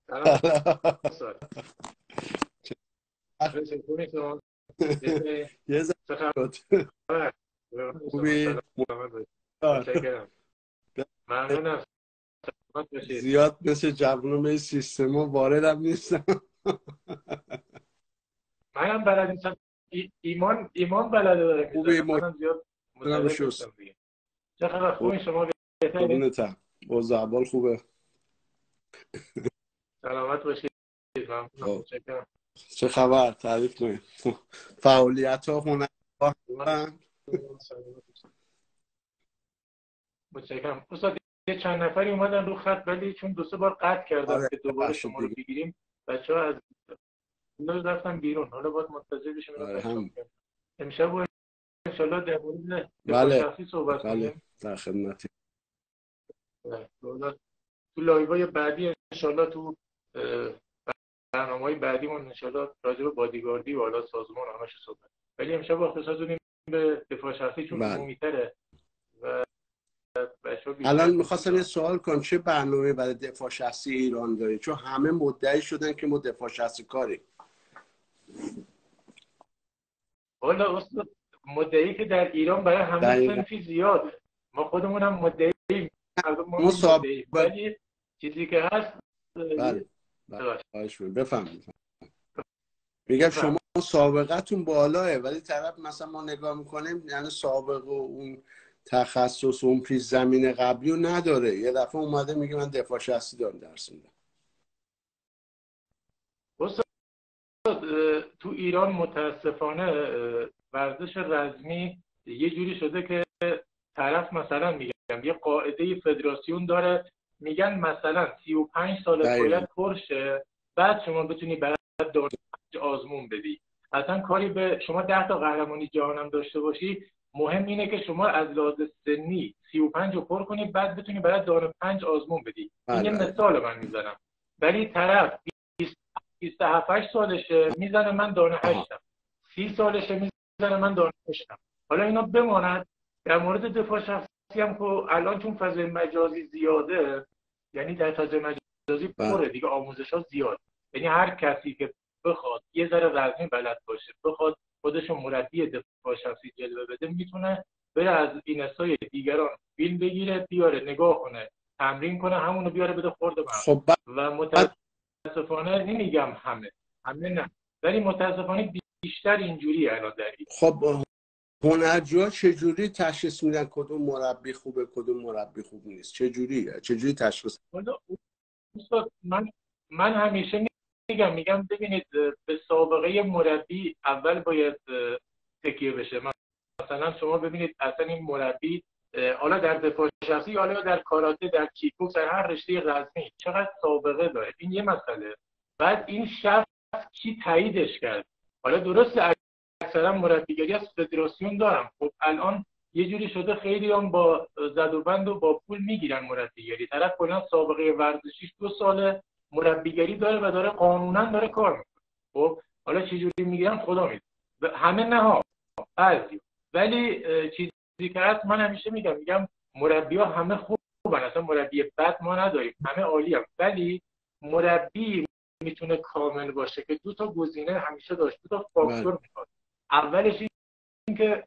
سلام استاد. چطوری شما؟ یه چه خبر؟ خوبی؟ متشکرم. ممنونم. سلامت باشید. زیاد مثل جوانم سیستم واردم نیستم. منم بلد نیستم. ایمان بلده داره خوبی؟ میزنم. منم زیاد متعلق نیستم دیگه. چه خبر؟ خوبی شما؟ بهتری؟ قربونتم. اوضاع احوال خوبه؟ سلامت باشید. ممنونم. متشکرم. چه خبر؟ تعریف کنید. فعالیت ها هنرها متشکرم. استاد یه چند نفری اومدن رو خط ولی چون دو سه بار قطع کردم که دوباره ببخشید شما رو دیگه. بگیریم بچه‌ها از رفتن بیرون. حالا باید منتظر بشیم اینا هم. امشب و انشالله در مورد دفاع بله شخصی صحبت بله کنیم. در خدمتی. تو لایوهای بعدی انشالله تو برنامه‌های بعدیمون انشالله راجع به بادیگاردی و حالا سازمان همش صحبت. ولی امشب اختصاص دادیم به دفاع شخصی چون عمومی‌تره و الان میخواستم یه سوال کنم چه برنامه برای دفاع شخصی ایران داری؟ چون همه مدعی شدن که ما دفاع شخصی کاری. والا استاد مدعی که در ایران برای همه صنفی زیاده. ما خودمونم مدعی ولی چیزی که هست بله بفهم. میگم شما سابقتون بالاه ولی طرف مثلا ما نگاه میکنیم یعنی سابقه و اون تخصص و اون پیش زمین قبلی رو نداره. یه دفعه اومده میگه من دفاع شخصی دارم درس میدم. تو ایران متاسفانه ورزش رزمی یه جوری شده که طرف مثلا میگم یه قاعده فدراسیون داره میگن مثلا 35 سال باید پرشه بعد شما بتونی بعد دانش آزمون بدی. اصلا کاری به شما 10 تا قهرمانی جهانم داشته باشی مهم اینه که شما از لحاظ سنی 35 رو پر کنی بعد بتونی برای دانش 5 آزمون بدی. این یه مثال من میزنم. ولی طرف 27 سالشه میزنه من دانه 8م 30 سالشه میزنه من دانه 8م. حالا اینا بماند. در مورد دفاع شخصی هم که الان چون فضای مجازی زیاده یعنی در فضای مجازی پره دیگه آموزش ها زیاد یعنی هر کسی که بخواد یه ذره رزمی بلد باشه بخواد خودشو مربی دفاع شخصی جلوه بده میتونه بره از اینستای دیگران فیلم بگیره بیاره نگاه کنه تمرین کنه همونو بیاره بده خورد من. خب و متاسفانه نمیگم همه نه ولی متاسفانه بیشتر اینجوری الان دارید. خب هنرجوها چجوری تشخیص میدن کدوم مربی خوبه کدوم مربی خوب نیست؟ چجوری تشخیص؟ من همیشه میگم ببینید به سابقه مربی اول باید تکیه بشه. مثلا شما ببینید اصلا این مربی حالا در دفاع شخصی حالا در کاراته در کیک در هر رشته رزمی چقدر سابقه داره این یه مسئله. بعد این شخص کی تاییدش کرد. حالا درسته اکثرا مربیگری از فدراسیون دارم. خب الان یه جوری شده خیلی هم با زد و بند و با پول میگیرن مربیگری. طرف کلا سابقه ورزشیش 2 ساله مربیگری داره و داره قانونا داره کار میکنه. خب حالا چه جوری میگیرن خدا میدونه. همه نه ها بعضی. ولی چیزی که هست من همیشه میگم مربی‌ها همه خوبن. اصلا مربی بد ما نداریم. همه عالی هم. ولی مربی میتونه کامل باشه که 2 تا گزینه همیشه داشت. 2 تا فاکتور میخواد. اولش این که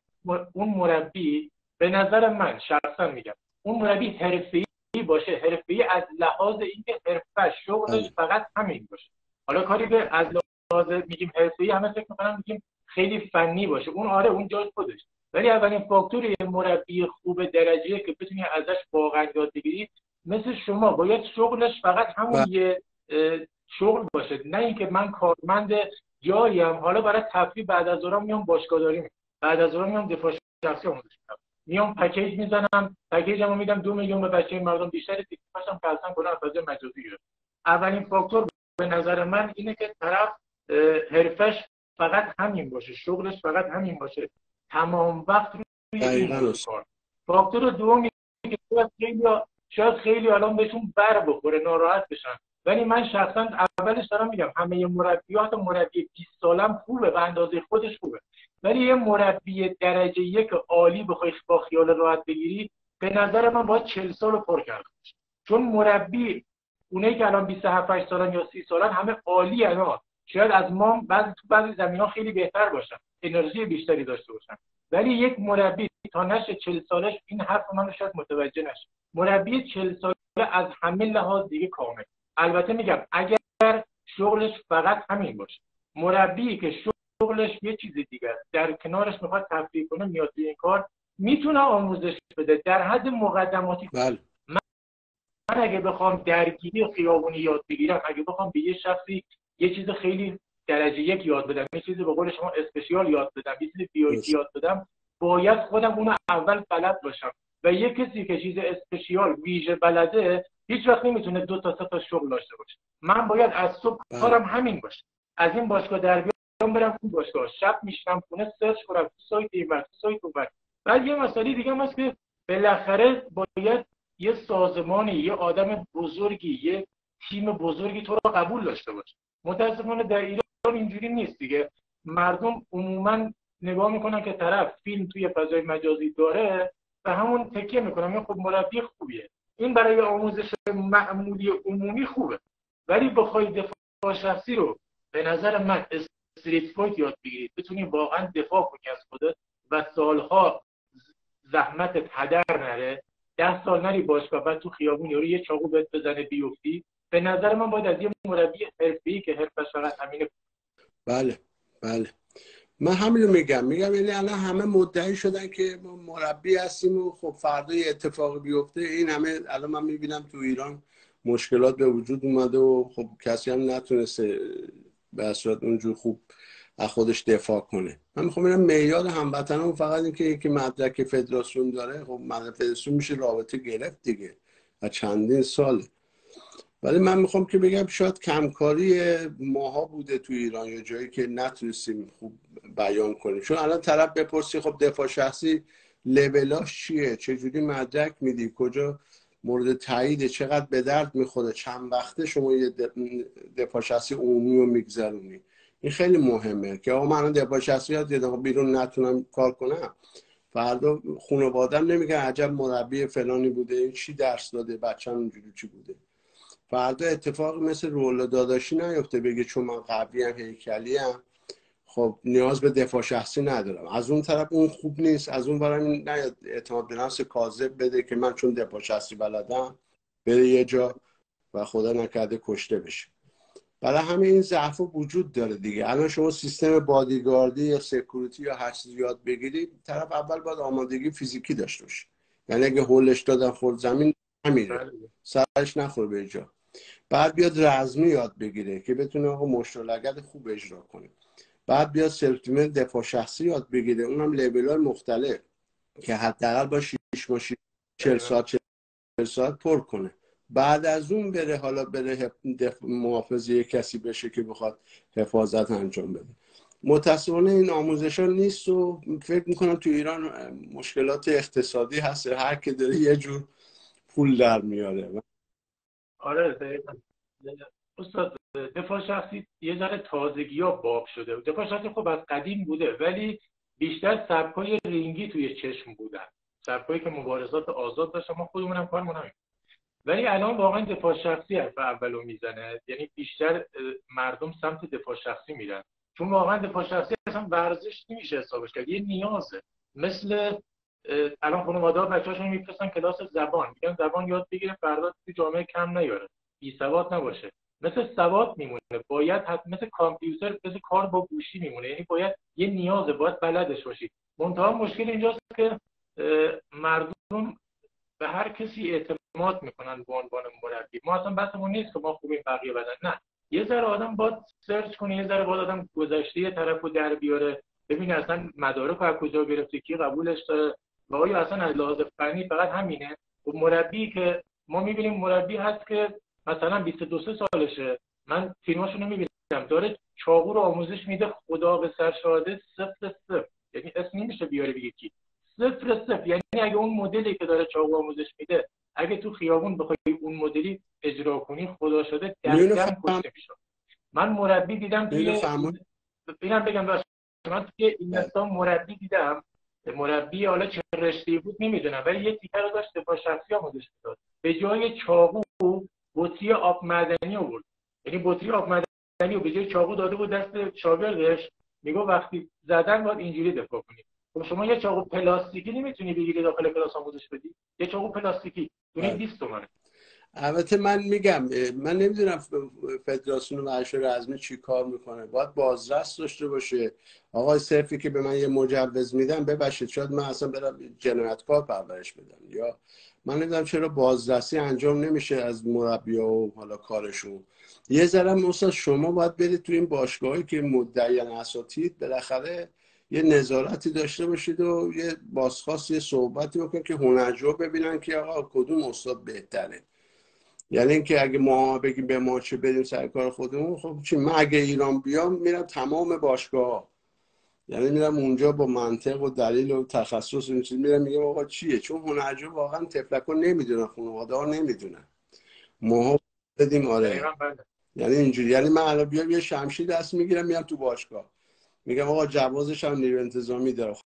اون مربی به نظر من شخصا میگم اون مربی حرفه‌ای باشه. حرفه‌ای از لحاظ اینکه حرفه شغلش فقط همین باشه. حالا کاری به از لحاظ میگیم حرفه‌ای همه فکر می‌کنن میگیم خیلی فنی باشه. اون آره اون جاش خودش. ولی اولین فاکتور یه مربی خوب درجه‌ای که بتونی ازش واقعا یاد بگیری مثل شما باید شغلش فقط همون یه شغل باشه. نه اینکه من کارمند جاییم حالا برای تفریح بعد از ظهر میام باشگاهداری میکنم بعد از ظهر میام دفاع شخصی آموزش میدم میام پکیج میزنم پکیجمو میدم 2 میلیون به بچه مردم بیشتر تیکاشم که اصلا کلا فضای مجازی گرفت. اولین فاکتور به نظر من اینه که طرف حرفش فقط همین باشه شغلش فقط همین باشه تمام وقت روی این کار. فاکتور دومی که شاید خیلی الان بهشون بر بخوره ناراحت بشن ولی من شخصا اولش دارم میگم همه مربیات مربی 20 سالم خوبه به اندازه خودش خوبه ولی یه مربی درجه 1 عالی بخوای با خیال راحت بگیری به نظر من باید 40 سال پر کرده باشه. چون مربی اونایی که الان 27 سالن یا 30 سالن همه عالی هستن، شاید از ما بعضی زمین‌ها خیلی بهتر باشن، انرژی بیشتری داشته باشن، ولی یک مربی تا نشه 40 سالش این حرف منو شاید متوجه نشه. مربی 40 ساله از همه لحاظ دیگه کامل. البته میگم اگر شغلش فقط همین باشه، مربی که شغلش یه چیز دیگه است، در کنارش میخواد تفریح کنه میاد توی این کار، میتونه آموزش بده در حد مقدماتی. بله. من اگه بخوام درگیری خیابونی یاد بگیرم، اگه بخوام به یه شخصی یه چیز خیلی درجه یک یاد بدم، یه چیزی به قول شما اسپشیال یاد بدم، یه چیزی VIP یاد بدم، باید خودم اونو اول بلد باشم. و یه کسی که چیز اسپشیال ویژه بلده هیچ وقت نمیتونه 2 تا 3 تا شغل داشته باشه. من باید از صبح کارم همین باشه، از این باشگاه در بیام برم اون باشگاه، شب میشینم خونه سرچ کنم تو سایت این ور تو سایت اون ور. بعد یه مسئله دیگه هم هست که بالاخره باید یه سازمانی، یه آدم بزرگی، یه تیم بزرگی تو رو قبول داشته باشه. متاسفانه در ایران اینجوری نیست دیگه. مردم عموما نگاه میکنن که طرف فیلم توی فضای مجازی داره و همون تکیه میکنن، این خب مربی خوبیه، این برای آموزش معمولی عمومی خوبه. ولی بخوای دفاع شخصی رو به نظر من استریت فایت یاد بگیرید، بتونی واقعا دفاع کنی از خودت و سالها زحمتت هدر نره، 10 سال نری باشگاه بعد تو خیابون یارو یه چاقو بهت بزنه بیفتی، به نظر من باید از یه مربی حرفه‌ای که حرفش فقط همینه. بله بله، من همین رو میگم یعنی الان همه مدعی شدن که ما مربی هستیم و خب فردا یه اتفاقی بیفته این همه. الان من میبینم تو ایران مشکلات به وجود اومده و خب کسی هم نتونسته به صورت اونجور خوب از خودش دفاع کنه. من میخوام ببینم معیار هموطنان فقط این که یکی مدرک فدراسیون داره، خب مدرک فدراسیون میشه رابطه گرفت دیگه و چندین ساله. ولی من میخوام که بگم شاید کمکاری ماها بوده تو ایران یا جایی که نتونستیم خوب بیان کنیم. چون الان طرف بپرسی خب دفاع شخصی لبلاش چیه، چجوری مدرک میدی، کجا مورد تاییده، چقدر به درد میخوره، چند وقته شما یه دفاع شخصی عمومی رو میگذرونی. این خیلی مهمه که آقا من دفاع شخصی یاد دیدم بیرون نتونم کار کنم، فردا خانواده‌ام نمیگن عجب مربی فلانی بوده، این چی درس داده، بچه‌م اینجوری چی بوده. فردا اتفاق مثل رول داداشی نیفته بگه چون من قوی ام هیکلی ام خب نیاز به دفاع شخصی ندارم. از اون طرف اون خوب نیست، از اون برم نیاد اعتماد به نفس کاذب بده که من چون دفاع شخصی بلدم بره یه جا و خدا نکرده کشته بشه. برای همه این ضعف وجود داره دیگه. الان شما سیستم بادیگاردی یا سکیوریتی یا هر چیزی یاد بگیری، طرف اول باید آمادگی فیزیکی داشته باشه. یعنی اگه هولش دادن خورد زمین نمیره، سرش نخوره به جا. بعد بیاد رزمی یاد بگیره که بتونه آقا مشت و لگد خوب اجرا کنه. بعد بیاد سلف دیفنس دفاع شخصی یاد بگیره، اونم لول‌های مختلف که حداقل با 6 ماه 40 ساعت پر کنه. بعد از اون بره حالا بره محافظه کسی بشه که بخواد حفاظت انجام بده. متأسفانه این آموزشا نیست و فکر میکنم تو ایران مشکلات اقتصادی هست، هر کی داره یه جور پول در میاره. آره دقیقاً. استاد دفاع شخصی یه ذره تازگی‌ها باب شده. دفاع شخصی خب از قدیم بوده ولی بیشتر سبکای رینگی توی چشم بودن، سبکایی که مبارزات آزاد داشت، ما خودمونم کارمون همین. ولی الان واقعا دفاع شخصی حرف اولو میزنه، یعنی بیشتر مردم سمت دفاع شخصی میرن، چون واقعا دفاع شخصی اصلا ورزش نمیشه حسابش کرد، یه نیازه. مثل الان خانواده‌ها بچه‌هاشون میفرستن کلاس زبان، میگن زبان یاد بگیره فردا تو جامعه کم نیاره، بی سواد نباشه. مثل سواد میمونه، باید مثل کامپیوتر، مثل کار با گوشی میمونه، یعنی باید یه نیازه، باید بلدش باشی. منتها مشکل اینجاست که مردم به هر کسی اعتماد میکنن به عنوان مربی. ما اصلا بحثمون نیست که ما خوبیم بقیه بدن، نه. یه ذره آدم باید سرچ کنه، یه ذره باید آدم گذشته یه طرفو در بیاره، ببین اصلا مدارک از کجا گرفته، کی قبولش داره و آیا اصلا از لحاظ فنی فقط همینه. و مربی که ما میبینیم مربی هست که مثلا 22 سالشه، من فیلماشو نمیبینم، داره چاقو رو آموزش میده، خدا به سر شاهده 0-0، یعنی اسم نمیشه بیاره بگه کی، 0-0. یعنی اگه اون مدلی که داره چاقو آموزش میده اگه تو خیابون بخوای اون مدلی اجرا کنی، خدا شده دستم کشته میشه. من مربی دیدم توی اینم بگم باشه، من توی اینستان مربی دیدم، مربی حالا چه رشته‌ای بود نمیدونم ولی یه تیکر رو داشت دفاع شخصی آموزش میداد، به جای چاقو بطری آب معدنی آورد. یعنی بطری آب معدنی رو به جای چاقو داده بود دست شاگردش، میگه وقتی زدن باید اینجوری دفاع کنی. خب شما یه چاقو پلاستیکی نمیتونی بگیری داخل کلاس آموزش بدی؟ یه چاقو پلاستیکی دونه 20 تومانه. البته من میگم من نمیدونم فدراسیون ورزش رزمی چی کار میکنه، باید بازرس داشته باشه. آقای صرفی که به من یه مجوز میدن ببخشید شاید من اصلا برم جنایتکار پرورش بدم، یا من نمیدونم چرا بازرسی انجام نمیشه از مربی‌ها و حالا کارشون. یه ذره مثلا شما باید برید تو این باشگاهایی که مدعیان اساتید بالاخره یه نظارتی داشته باشید و یه بازخواست یه صحبتی بکنید که هنرجو ببینن که آقا کدوم استاد بهتره. یعنی اینکه اگه ما بگیم به ما چه بریم سر کار خودمون، خب چی، من اگه ایران بیام میرم تمام باشگاه، یعنی میرم اونجا با منطق و دلیل و تخصص این چیز میرم میگم آقا چیه، چون هنرجو واقعا تفلکو نمیدونن، خانواده ها نمیدونن، ما بدیم. آره یعنی اینجوری، یعنی من الان بیام یه شمشیر دست میگیرم میام تو باشگاه میگم آقا جوازش هم نیرو انتظامی داره.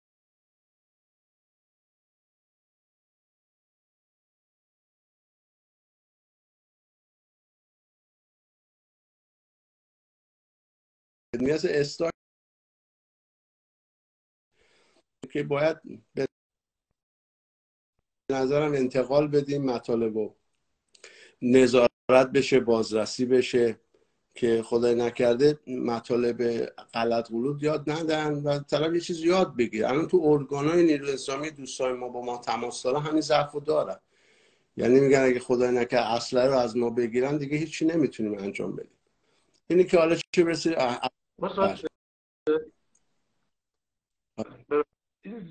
نیاز استاک که باید به نظرم انتقال بدیم مطالب و نظارت بشه، بازرسی بشه که خدای نکرده مطالب غلط غلوط یاد ندن و طرف یه چیز یاد بگیره. الان تو ارگانهای نیروی انسانی دوستای ما با ما تماس دارن همین ضعفو دارن، یعنی میگن اگه خدای نکرده اسلحه رو از ما بگیرن دیگه هیچی نمیتونیم انجام بدیم. اینی که حالا چه برسه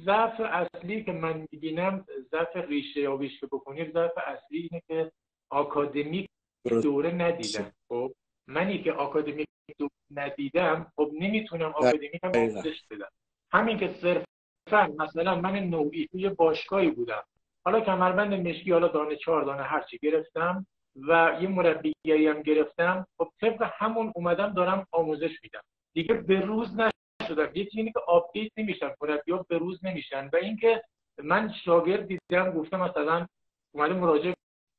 ضعف اصلی که من میبینم، ضعف ریشه یابیش که بکنیم، ضعف اصلی اینه که آکادمیک دوره ندیدم. خب منی که آکادمیک دوره ندیدم، خب نمیتونم آکادمیک هم آموزش بدم. همین که صرفا مثلا من نوعی توی باشگاهی بودم، حالا کمربند مشکی، حالا دانه 4 دانه هرچی گرفتم و یه مربیگری هم گرفتم، خب طبق همون اومدم دارم آموزش میدم دیگه. به روز شدم. یکی اینه که آپدیت نمیشن، مربی‌ها به روز نمیشن. و اینکه من شاگرد دیدم گفتم مثلا اومده مراجعه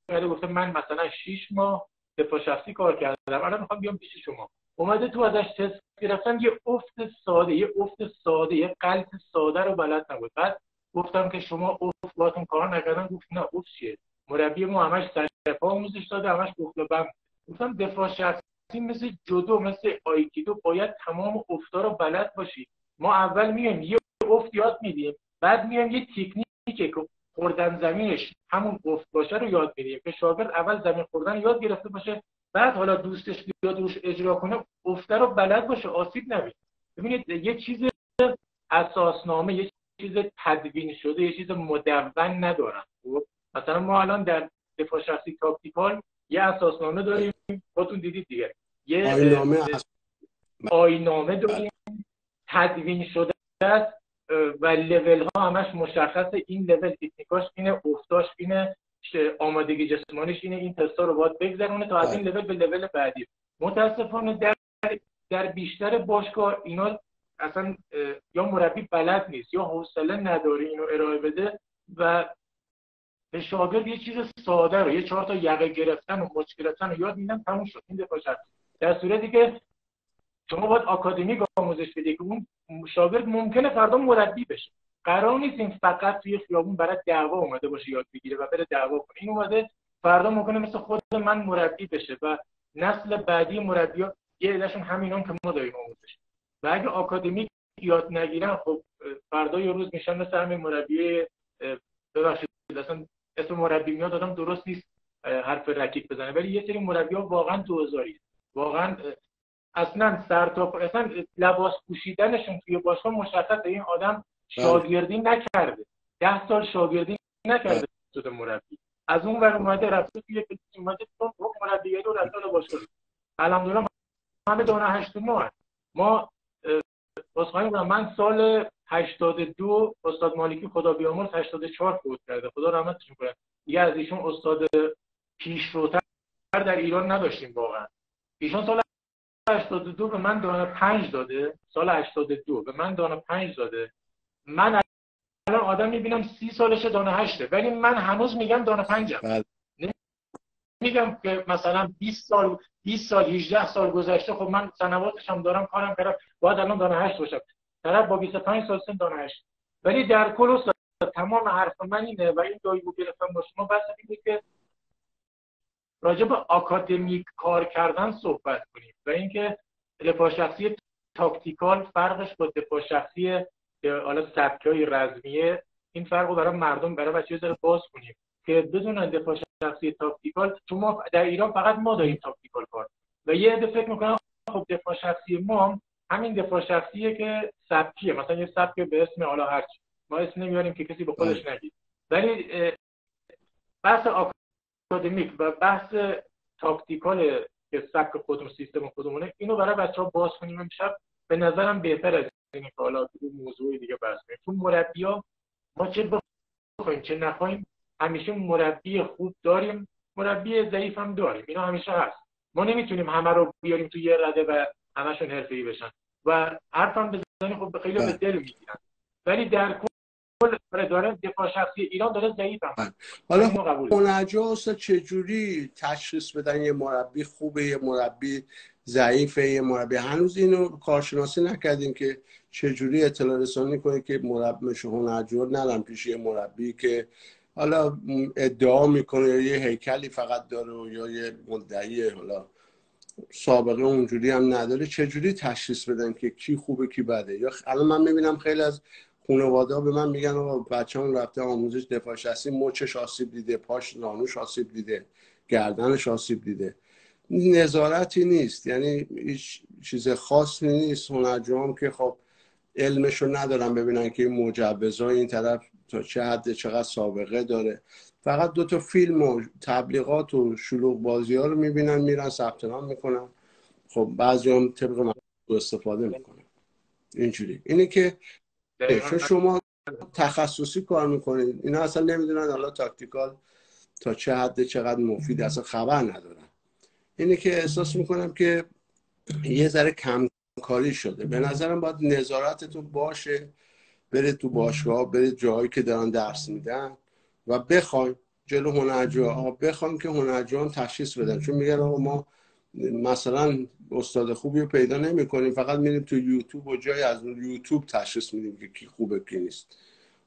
کرده گفته من مثلا 6 ماه دفاع شخصی کار کردم، الان میخوام بیام پیش شما. اومده تو ازش تست گرفتم، یه افت ساده، یه غلط ساده رو بلد نبود. بعد گفتم که شما افت باتون کار نکردن. گفت نه افت چیه، مربی ما همش سرپا آموزش داده، همش گفت بم. گفتم دفاع شخصی مثل جودو، مثل آیکیدو، باید تمام افتا رو بلد باشی. ما اول میایم یه افت یاد میدیم، بعد میایم یه تکنیکی که خوردن زمینش همون افت باشه رو یاد میدیم که شاگرد اول زمین خوردن یاد گرفته باشه، بعد حالا دوستش بیاد روش اجرا کنه افتا رو بلد باشه، آسیب نبینه. ببینید یه چیز اساسنامه، یه چیز تدوین شده، یه چیز مدون ندارن. مثلا ما الان در دفاع شخصی تاکتیکال یه اساسنامه داریم، خودتون دیدید دیگه، یه آینامه داریم تدوین شده است و لول ها همش مشخصه. این لول تکنیکاش اینه، افتاش اینه، آمادگی جسمانیش اینه، این تستا رو باید بگذرونه تا از این لول به لول بعدی. متاسفانه در بیشتر باشگاه اینا اصلا یا مربی بلد نیست یا حوصله نداره اینو ارائه بده و به شاگرد یه چیز ساده رو، یه 4 تا یقه گرفتن و مچ گرفتن رو یاد میدن، تموم شد. این دفاع شخصی. در صورتی که شما باید آکادمیک آموزش بدید که اون شاگرد ممکنه فردا مربی بشه. قرار نیست این فقط توی خیابون برای دعوا اومده باشه یاد بگیره و بره دعوا کنه. این اومده فردا ممکنه مثل خود من مربی بشه و نسل بعدی مربی‌ها یه عدهشون همینان که ما داریم آموزش. و اگه آکادمیک یاد نگیرن، خب فردا یه روز میشن مثل همین مربی، ببخشید اصلا اسم مربی میاد آدم درست نیست حرف رکیک بزنه، ولی یه سری مربی‌ها واقعا 2000 واقعا اصلا سر تا اصلا لباس پوشیدنشون توی باشگاه مشخصه این آدم شاگردی نکرده، 10 سال شاگردی نکرده شده مربی. از اون ور اومده رفته توی اومده تو مربیگری رو رفته باشگاه. الحمدلله همه دانه 89 ما واسه من سال 82 استاد مالکی خدا بیامرز 84 فوت کرده، خدا رحمتش کنه. دیگه از ایشون استاد پیشروتر در ایران نداشتیم واقعا. ایشون سال 82 به من دانه 5 داده، سال 82 به من دانه 5 داده. من الان آدم میبینم 30 سالشه دانه 8، ولی من هنوز میگم دانه 5م. نمیگم که مثلا 20 سال 18 سال گذشته، خب من سنواتش هم دارم، کارم کردم، باید الان دانه 8 باشم، طرف با 25 سال سن دانه 8. ولی در کل تمام حرف من اینه و این دایو گرفتم با شما بحث اینه که راجع به آکادمیک کار کردن صحبت کنیم و اینکه دفاع شخصی تاکتیکال فرقش با دفاع شخصی حالا سبکای رزمیه، این فرق رو برای مردم، برای بچه‌ها باز کنیم که بدونن دفاع شخصی تاکتیکال، چون ما در ایران فقط ما داریم تاکتیکال کار و یه عده فکر میکنن خب دفاع شخصی ما همین دفاع شخصیه که سبکیه، مثلا یه سبک به اسم حالا هرچی ما اسم نمیاریم که کسی به خودش نگید، ولی بحث آکادمیک و بحث تاکتیکال که سبک خودمون سیستم خودمونه، اینو برای بچه‌ها باز کنیم امشب به نظرم بهتر از اینه که حالا تو موضوع دیگه بحث کنیم. چون مربی‌ها ما چه بخوایم چه نخوایم همیشه مربی خوب داریم، مربی ضعیف هم داریم، اینا همیشه هست. ما نمیتونیم همه رو بیاریم تو یه رده و همشون حرفه‌ای بشن و حرفم بزنیم خب خیلی به دل میگیرن، ولی در کل داره دفاع شخصی ایران داره ضعیف هم. حالا هنرجا چجوری تشخیص بدن یه مربی خوبه یه مربی ضعیفه یه مربی؟ هنوز اینو کارشناسی نکردیم که چجوری اطلاع رسانی کنه که مربی هنرجا نرم پیش یه مربی که حالا ادعا میکنه یا یه هیکلی فقط داره یا یه مدعی حالا سابقه اونجوری هم نداره. چجوری تشخیص بدن که کی خوبه کی بده؟ یا الان من میبینم خیلی از خانواده ها به من میگن آقا بچه‌مون رفته آموزش دفاع شخصی، مچش آسیب دیده، پاش زانوش آسیب دیده، گردنش آسیب دیده. نظارتی نیست، یعنی هیچ چیز خاصی نیست. هنرجوام که خب علمشو ندارن ببینن که این مجوزای این طرف تا چه حد چقدر سابقه داره، فقط 2 تا فیلم و تبلیغات و شلوغ بازی ها رو میبینن، میرن ثبت نام میکنن. خب بعضی هم طبق من استفاده میکنن. اینجوری اینه که چون شما تخصصی کار میکنید، اینا اصلا نمیدونن حالا تاکتیکال تا چه حد چقدر مفید، اصلا خبر ندارن. اینه که احساس میکنم که یه ذره کم کاری شده. به نظرم باید نظارتتون باشه، برید تو باشگاه، برید جایی که دارن درس میدن و بخوایم جلو هنرجوها بخوایم که هنرجوان تشخیص بدن. چون میگن آقا ما مثلا استاد خوبی رو پیدا نمی‌کنیم، فقط میریم تو یوتیوب و جای از یوتیوب تشخیص میدیم که کی خوبه کی نیست.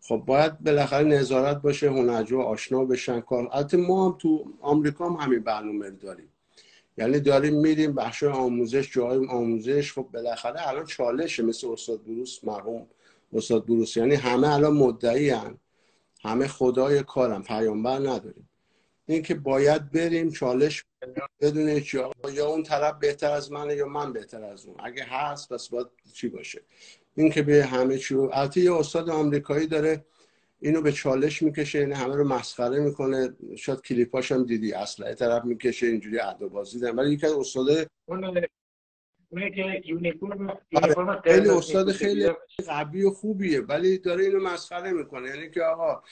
خب باید بالاخره نظارت باشه، هنرجو آشنا بشن کار. البته ما هم تو آمریکا هم همین برنامه داریم، یعنی داریم میریم بخش آموزش، جای آموزش. خب بالاخره الان چالشه، مثل استاد بروس، مرحوم استاد بروس، یعنی همه الان مدعی هن. همه خدای کارم، پیامبر نداریم. این که باید بریم چالش بدونه که یا اون طرف بهتر از منه یا من بهتر از اون، اگه هست پس باید چی باشه. این که به همه چی رو، البته یه استاد آمریکایی داره اینو به چالش میکشه، یعنی همه رو مسخره میکنه. شاید کلیپاش هم دیدی، اسلحه طرف میکشه اینجوری ادا بازی دارن. ولی یکی از استاده اونه که یونیفرم خیلی استاد خیلی قوی و خوبیه، ولی داره اینو مسخره میکنه. یعنی که آقا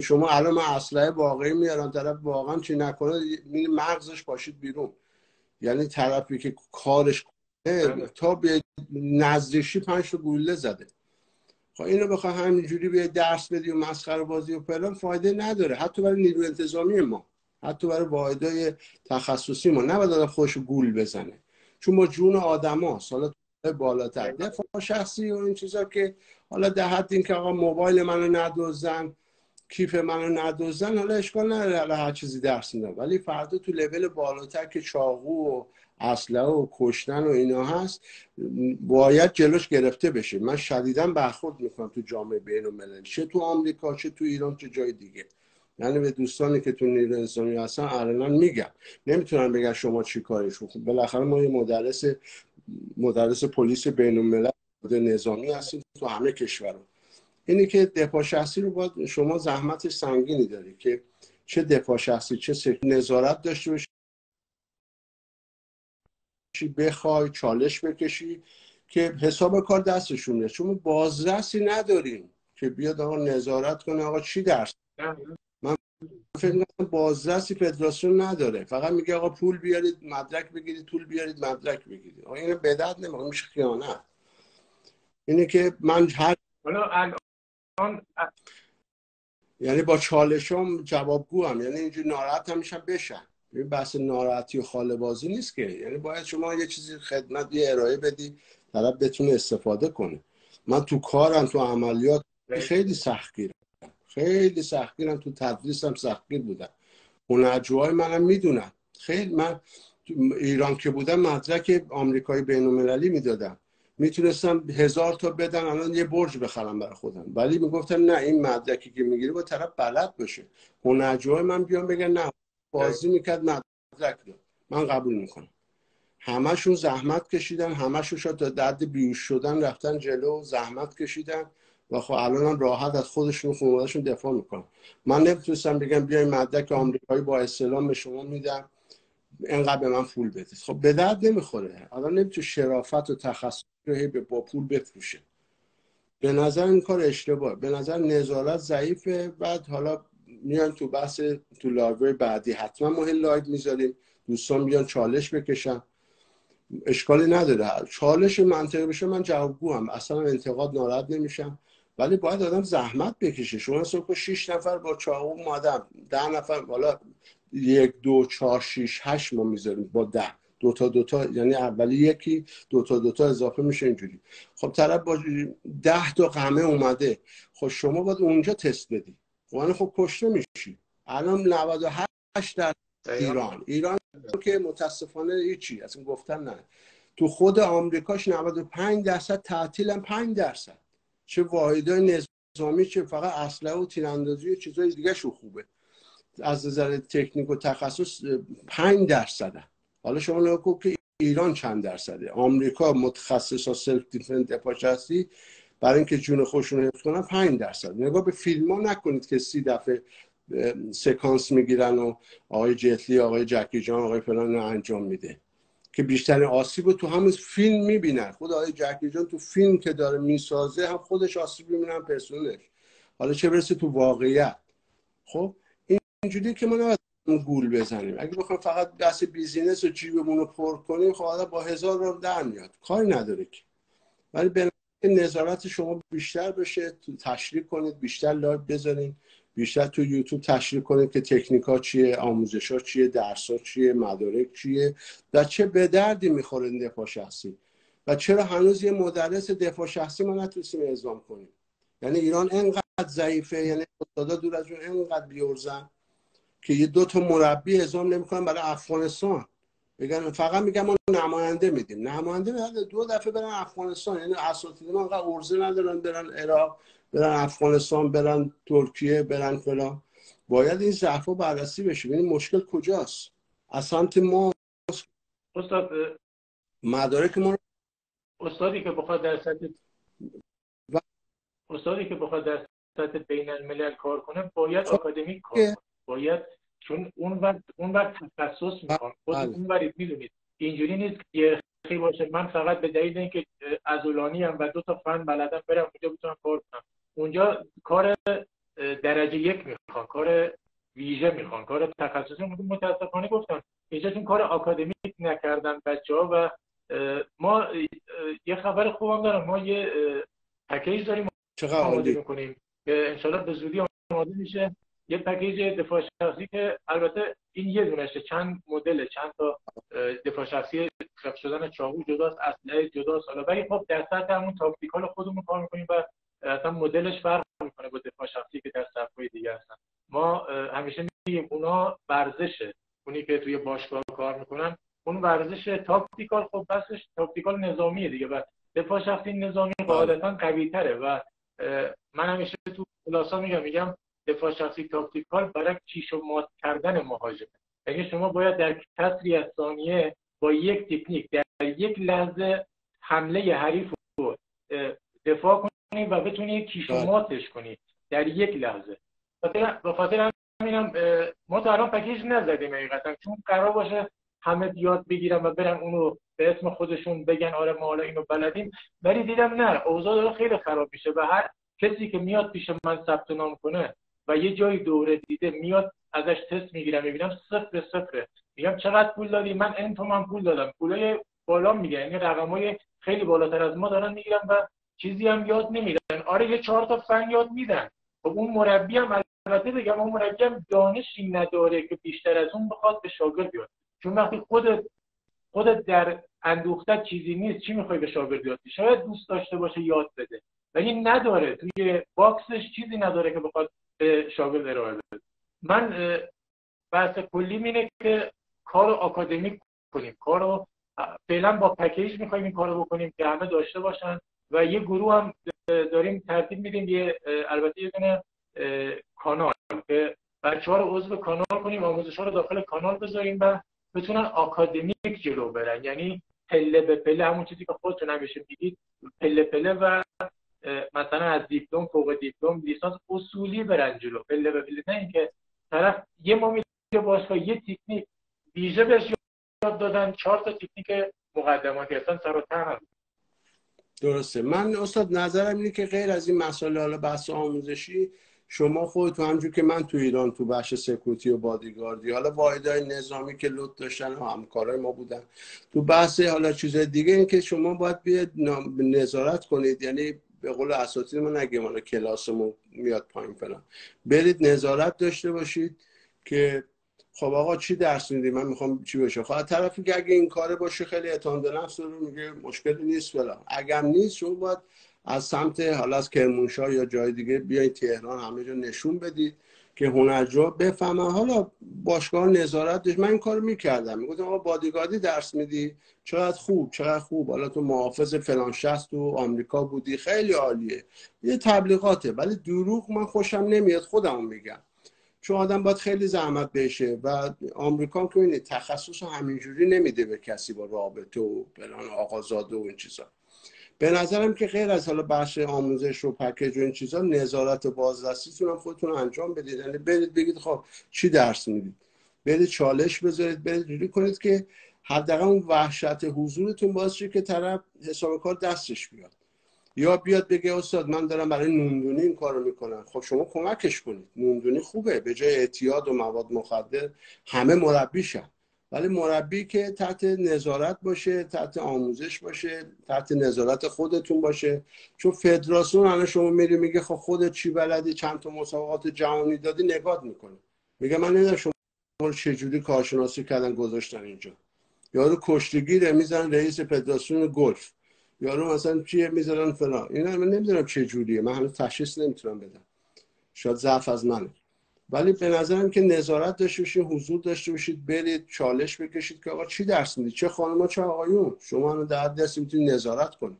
شما الان من اسلحه واقعی میارم، طرف واقعا چی نکنه مغزش پاشید بیرون. یعنی طرفی که کارش تا به نزدیشی 5 تا گلوله زده. خب اینو بخوای همینجوری به درس بدی و مسخره بازی و فلان، فایده نداره. حتی برای نیروی انتظامی ما، حتی برای واحدهای تخصصی ما نباید آدم خودشو گول بزنه، چون ما جون آدماست. حالا بالاتر دفاع شخصی و این چیزا که حالا در حد این که آقا موبایل منو ندزدن، کیف منو ندزدن، حالا اشکال نداره، حالا هر چیزی درس میدم. ولی فردا تو لول بالاتر که چاقو و اسلحه و کشتن و اینا هست، باید جلوش گرفته بشه. من شدیداً برخورد میکنم تو جامعه بین‌المللی، چه تو آمریکا چه تو ایران چه جای دیگه. یعنی به دوستانی که تو نیروی انسانی هستن الان میگم، نمیتونن بگن شما چی کارشون. خب بالاخره ما یه مدرس پلیس بین‌الملل نظامی هستیم تو همه کشورها. اینی که دفاع شخصی رو باید شما زحمتش سنگینی داری که چه دفاع شخصی چه نظارت داشته باشی، بخوای چالش بکشی که حساب کار دستشون میاد. چون بازرسی نداریم که بیاد آقا نظارت کنه آقا چی درس. من فکر می‌کنم بازرسی فدراسیون نداره، فقط میگه آقا پول بیارید مدرک بگیرید، پول بیارید مدرک بگیرید. آقا اینو بدعت نمی‌کنه، میشه خیانت. اینه که من هر یعنی با چالشام جوابگو هم، یعنی اینجوری ناراحت هم میشم بشن این بحث ناراحتی و خاله بازی نیست که. یعنی باید شما یه چیزی خدمت یه ارائه بدی طرف بتونه استفاده کنه. من تو کارم تو عملیات خیلی سختگیرم، خیلی سختگیرم، تو تدریسم سختگیر بودم. هنرجوهای منم میدونن. خیلی من تو ایران که بودم مدرک آمریکایی بین‌المللی میدادم، میتونستم 1000 تا بدن الان یه برج بخرم برای خودم، ولی میگفتم نه، این مدرکی که میگیری با طرف بلد باشه. هنرجوهای من بیان بگن نه بازی میکرد مدرک داد، من قبول میکنم. همشون زحمت کشیدن، همشون شد تا درد بیهوش شدن رفتن جلو، زحمت کشیدن و خب الان هم راحت از خودشون و خانواده‌شون دفاع میکنن. من نمیتونستم بگم بیاین مدرک آمریکایی با استعلام به شما میدم اینقدر به من پول بدید. خب به درد نمیخوره. آدم نمیتونه شرافت و تخصص رو با پول بفروشه. به نظر این کار اشتباهه، به نظر نظارت ضعیفه. بعد حالا میان تو بحث تو لایو بعدی حتما ما لایو میذاریم، دوستان میان چالش بکشن، اشکالی نداره. چالش منطقی بشه من جوابگو هم، اصلا انتقاد ناراحت نمیشم. ولی باید آدم زحمت بکشه. شما صبح 6 نفر با چاقو اومدن، 10 نفر، حالا 1 2 4 6 8 ما میذاریم با 10 دو تا یعنی اولی یکی، دو تا اضافه میشه اینجوری. خب طرف با 10 تا قمه اومده، خب شما باید اونجا تست بدی. خب کشته میشی. الان 98 در ایران که متاسفانه هیچی اصلا گفتن نه. تو خود آمریکاش 95% تعطیلن، 5%. چه واحدهای نظامی، چه فقط اسلحه و تیراندازی و چیزای دیگه شو خوبه. از نظر تکنیک و تخصص 5%. حالا شما نگاه کن که ایران چند درصده. آمریکا متخصصا سلف دیفنس دفاع شخصی برای اینکه جون خودشون حفظ کنن 5%. نگاه به فیلم‌ها نکنید که 30 دفعه سکانس میگیرن و آقای جتلی، آقای جکی جان، آقای فلان رو انجام میده که بیشتر آسیب رو تو همون فیلم میبینن. خود آقای جکی جان تو فیلم که داره میسازه هم خودش آسیب میبینن، پرسنلش. حالا چه برسه تو واقعیت. خب اینجوری که ما نباید گول بزنیم. اگه بخوایم فقط بحث بیزینس و جیبمون رو پر کنیم، خب آدم با 1000 رو در میاد، کاری نداره که. ولی به نظارت شما بیشتر بشه، تو تشریح کنید، بیشتر لایو بذارین، بیشتر تو یوتیوب تشریح کنید که تکنیکا چیه، آموزشا چیه، درسا چیه، مدارک چیه و چه به دردی میخوره این دفاع شخصی و چرا هنوز یه مدرس دفاع شخصی ما نتونستیم اعزام کنیم. یعنی ایران انقدر ضعیفه، یعنی استادا دور از اون انقدر بیورزن که یه 2 تا مربی اعزام نمیکنن برای افغانستان. بگن فقط میگن ما نماینده میدیم، نماینده میدن 2 دفعه برن افغانستان. یعنی اساتید ما انقدر ارزه ندارن برن عراق، برن افغانستان، برن ترکیه، برن فلان. باید این ضعف‌ها بررسی بشه. ببین مشکل کجاست. از سمت ما استاد مدارک ما استادی که بخواد در سطح بین الملل کار کنه باید آکادمیک کار کنه. باید، چون اون وقت تخصص میخوان. اون وقت میدونید اینجوری نیست که یه خیلی باشه من فقط به دلیل اینکه عضلانی ام و 2 تا فن بلدم برم اونجا بتونم کار کنم. اونجا کار درجه 1 میخوان، کار ویژه میخوان، کار تخصصی. متاسفانه گفتم اینجا چون کار آکادمیک نکردن بچه‌ها. و ما یه خبر خوبم دارم، ما یه پکیج داریم آماده میکنیم که انشالله به زودی آماده میشه. یه پکیج دفاع شخصی که البته این یه دونشه، چند مدل، چند تا دفاع شخصی خفت شدن چاقو جداست، اسلحه جداست. حالا ولی خب در سطح همون تاکتیکال خودمون کار میکنیم و اصلا مدلش فرق میکنه با دفاع شخصی که در صف‌های دیگه هستن. ما همیشه میگیم اونا ورزشه، اونی که توی باشگاه کار میکنن اون ورزش تاکتیکال، خب بسش تاکتیکال نظامیه دیگه و دفاع شخصی نظامی قاعدتا قوی تره. و من همیشه تو کلاسا میگم دفاع شخصی تاکتیکال برای کیش و مات کردن مهاجم. یعنی شما باید در کسری از ثانیه با یک تکنیک در یک لحظه حمله حریف رو دفاع کنی و بتونی کیش و ماتش کنی در یک لحظه. به خاطر همینم ما تا الان پکیج نزدیم حقیقتا، چون قرار باشه همه یاد بگیرن و برن اونو به اسم خودشون بگن آره ما حالا اینو بلدیم. ولی دیدم نه، اوضاع داره خیلی خراب میشه و هر کسی که میاد پیش من ثبت نام کنه و یه جای دوره دیده میاد ازش تست میگیرم، میبینم 0-0. میگم چقدر پول دادی؟ من این تومن پول دادم. پولای بالا میگه، یعنی رقمای خیلی بالاتر از ما دارن میگیرن و چیزی هم یاد نمیدن. آره یه 4 تا فن یاد میدن. خب اون مربی هم البته بگم اون مرکب دانشی نداره که بیشتر از اون بخواد به شاگرد بیاد، چون وقتی خودت در اندوختت چیزی نیست، چی میخوای به شاگرد یاد بدی؟ شاید دوست داشته باشه یاد بده ولی نداره، توی باکسش چیزی نداره که بخواد به شاگرد ارائه بده. من بحث کلی اینه که کارو آکادمیک کنیم، کارو فعلا با پکیج میخوایم این کارو بکنیم که همه داشته باشن و یه گروه هم داریم ترتیب میدیم، البته یه دونه کانال که بچه‌ها رو عضو کانال کنیم، آموزش‌ها رو داخل کانال بذاریم و بتونن آکادمیک جلو برن، یعنی پله به پله، همون چیزی که خودتون همیشه میگید، پله پله و مثلا از دیپلم، فوق دیپلم، لیسانس اصولی برن جلو، پله به پله، نه اینکه طرف یه ما میگه باشگاه یه تکنیک ویژه بهش یاد دادن، 4 تا تکنیک مقدماتی اصلا سر و ته هم. درسته. من استاد نظرم اینه که غیر از این مسائل حالا بحث آموزشی، شما خودتون همونجور که من تو ایران تو بخش سکوتی و بادیگاردی، حالا واحدهای نظامی که لطف داشتن و همکارای ما بودن تو بحث حالا چیزای دیگه، این که شما باید بیاد نظارت کنید، یعنی به قول اساتید ما نگیم حالا کلاسمون میاد پایین فلان، برید نظارت داشته باشید که خب آقا چی درس میدی، من میخوام چی بشه. خب طرفی که اگه این کاره باشه خیلی اعتماد به نفس رو میگه مشکلی نیست فلان، اگر نیست شما باید از سمت حالا از کرمانشاه یا جای دیگه بیاین تهران همه جا نشون بدید که هنرجو بفهمن. حالا باشگاه نظارت داشت، من این کارو میکردم، میگفتم آقا بادیگاردی درس میدی، چقدر خوب، حالا تو محافظ فلان شخص تو آمریکا بودی، خیلی عالیه، یه تبلیغاته. ولی دروغ من خوشم نمیاد، خودمو میگم، چون آدم باید خیلی زحمت بشه و آمریکا هم که اینه تخصص همینجوری نمیده به کسی با رابطه و فلان آقازاده و این چیزا. به نظرم که غیر از حالا بخش آموزش و پکیج و این چیزا، نظارت و بازرسیتون هم خودتون انجام بدید، یعنی برید بگید خب چی درس میدید، برید چالش بذارید، برید جوری کنید که حداقل اون وحشت حضورتون باعث شه که طرف حساب کار دستش بیاد، یا بیاد بگه استاد من دارم برای نوندونی این کارو میکنم. خب شما کمکش کنید، نوندونی خوبه، به جای اعتیاد و مواد مخدر همه مربی شن، ولی مربی که تحت نظارت باشه، تحت آموزش باشه، تحت نظارت خودتون باشه. چون فدراسیون الان شما میری میگه خب خودت چی بلدی، چند تا مسابقات جهانی دادی، نگات میکنه، میگه من نمیدونم شما چجوری کارشناسی کردن گذاشتن اینجا. یارو کشتیگیره میزنن رئیس فدراسیون گلف، یارو مثلا چیه میذارن فلان، اینا من نمیدونم چه جوریه، من هنوز تشخیص نمیتونم بدم، شاید ضعف از منه. ولی به نظرم که نظارت داشته باشید، حضور داشته باشید، برید چالش بکشید که آقا چی درس میدید، چه خانم‌ها چه آقایون، شما الان در دست میتونید نظارت کنید،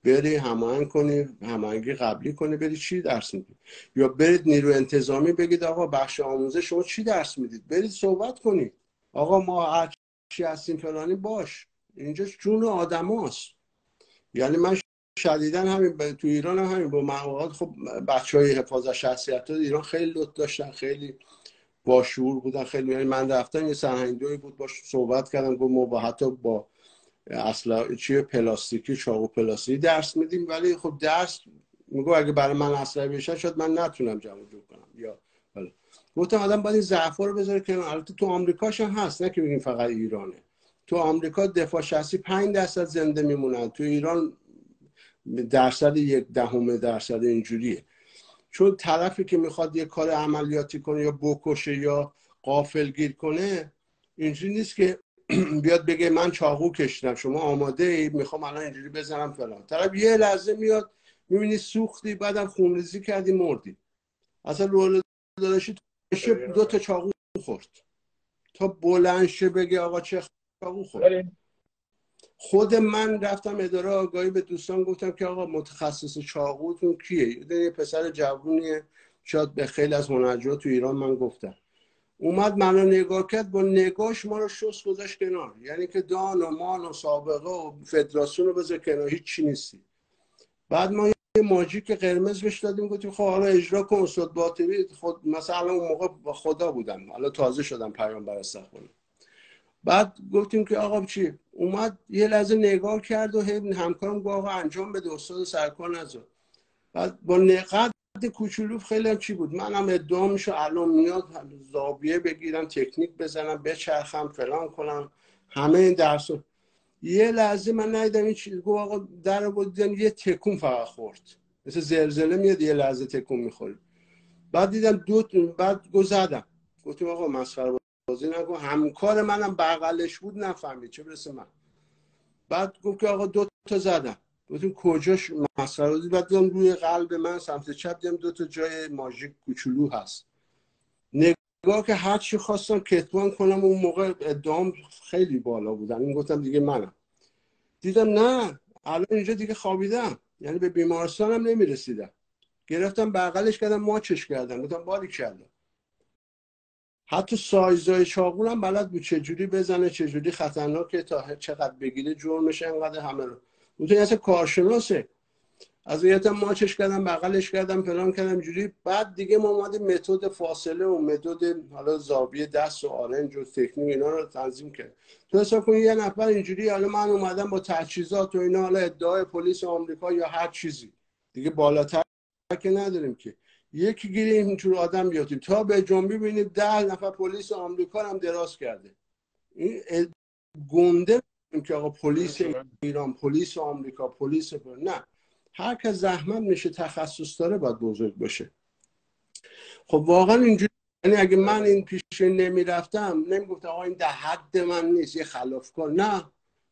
بری هماهنگ کنی، هماهنگی قبلی کنی، بری چی درس میدید. یا برید نیرو انتظامی بگید آقا بخش آموزش شما چی درس میدید، برید صحبت کنید، آقا ما هر چی هستیم فلانی باش، اینجا جون آدماست. یعنی من شدیداً همین تو ایران هم همین با مقامات، خب بچهای حفاظت شخصیت ایران خیلی لطف داشتن، خیلی باشعور بودن، خیلی، یعنی من رفتم یه سرهنگدوی بود باش صحبت کردم، گفت ما حتی با اصلا چیه پلاستیکی، چاقو پلاستیکی درس میدیم، ولی خب درس میگه اگه برای من اسلحه بشه شاید من نتونم جمع جور کنم. یا ولی گفتم آدم باید این ضعفا رو بذاره که البته تو آمریکاش هم هست، نه که بگیم فقط ایرانه. تو آمریکا دفاع شخصی 5% زنده میمونن، تو ایران درصد 0.1% اینجوریه. چون طرفی که میخواد یه کار عملیاتی کنه یا بکشه یا غافلگیر کنه، اینجوری نیست که بیاد بگه من چاقو کشیدم شما آماده ای میخوام الان اینجوری بزنم فلان. طرف یه لحظه میاد میبینی سوختی، بعدم خونریزی کردی مردی، اصلا رول داداشی 2 تا چاقو خورد تا بلند شه بگه آقا چه چاقو خورد. خود من رفتم اداره آگاهی به دوستان گفتم که آقا متخصص چاقوتون کیه؟ یه پسر جوونیه، شاید به خیلی از هنرجوها تو ایران من گفتم، اومد منو نگاه کرد، با نگاهش ما رو شست گذاشت کنار، یعنی که دان و مان و سابقه و فدراسیون رو بذار کنار، هیچ چی نیستی. بعد ما یه ماژیک قرمز بهش دادیم، گفتیم خب حالا اجرا کن استاد باطری. خود مثلا اون موقع با خدا بودم، حالا تازه شدم پیامبر استغفر. بعد گفتیم که آقا چی؟ اومد یه لحظه نگاه کرد و همکارم گفت آقا انجام بده، استاد سرکار نذار. بعد با نقد کوچولو خیلی هم چی بود، منم ادعا میشه الان میاد زاویه بگیرم، تکنیک بزنم، بچرخم، فلان کنم، همه این درس. یه لحظه من ندیدم این چیز، گفت آقا در رو دیدم یه تکون فقط خورد، مثل زلزله میاد یه لحظه تکون میخوره. بعد دیدم بعد گذردم، گفتم آقا مسخره بازی نکن. همکار منم بغلش بود نفهمید، چه برسه من. بعد گفت که آقا 2 تا زدم. گفتم کجاش مسخره بازی؟ بعد دیدم روی قلب من سمت چپ دیدم 2 تا جای ماژیک کوچولو هست. نگاه که هر چی خواستم کتمان کنم، اون موقع ادعام خیلی بالا بودن، این گفتم دیگه منم. دیدم نه، الان اینجا دیگه خوابیدم، یعنی به بیمارستانم نمیرسیدم. گرفتم بغلش کردم، ماچش کردم، گفتم باریکلا. حتی سایزای چاقوام بلد بود چجوری بزنه، چجوری خطرناکه، تا چقدر بگیره جرمش انقدر همه رو. اون اصلا کارشناسه. از یه ماچش کردم، بغلش کردم، فلان کردم جوری. بعد دیگه ما اومدیم متد فاصله و متد حالا زاویه دست و آرنج و تکنیک اینا رو تنظیم کرد. تو حساب کن یه نفر اینجوری، حالا من اومدم با تجهیزات و اینا، حالا ادعای پلیس آمریکا یا هر چیزی دیگه، بالاتر که نداریم که یکی گیریم اینجور آدم بیاتیم تا به جنبی ببینیم 10 نفر پلیس آمریکا هم دراز کرده. این گنده که آقا پلیس ایران، پلیس آمریکا، پلیس نه، هر کس زحمت میشه تخصص داره باید بزرگ باشه. خب واقعا اینجوری، یعنی اگه من این پیش نمیرفتم نمیگفتم آقا این در حد من نیست، یه خلافکار، نه،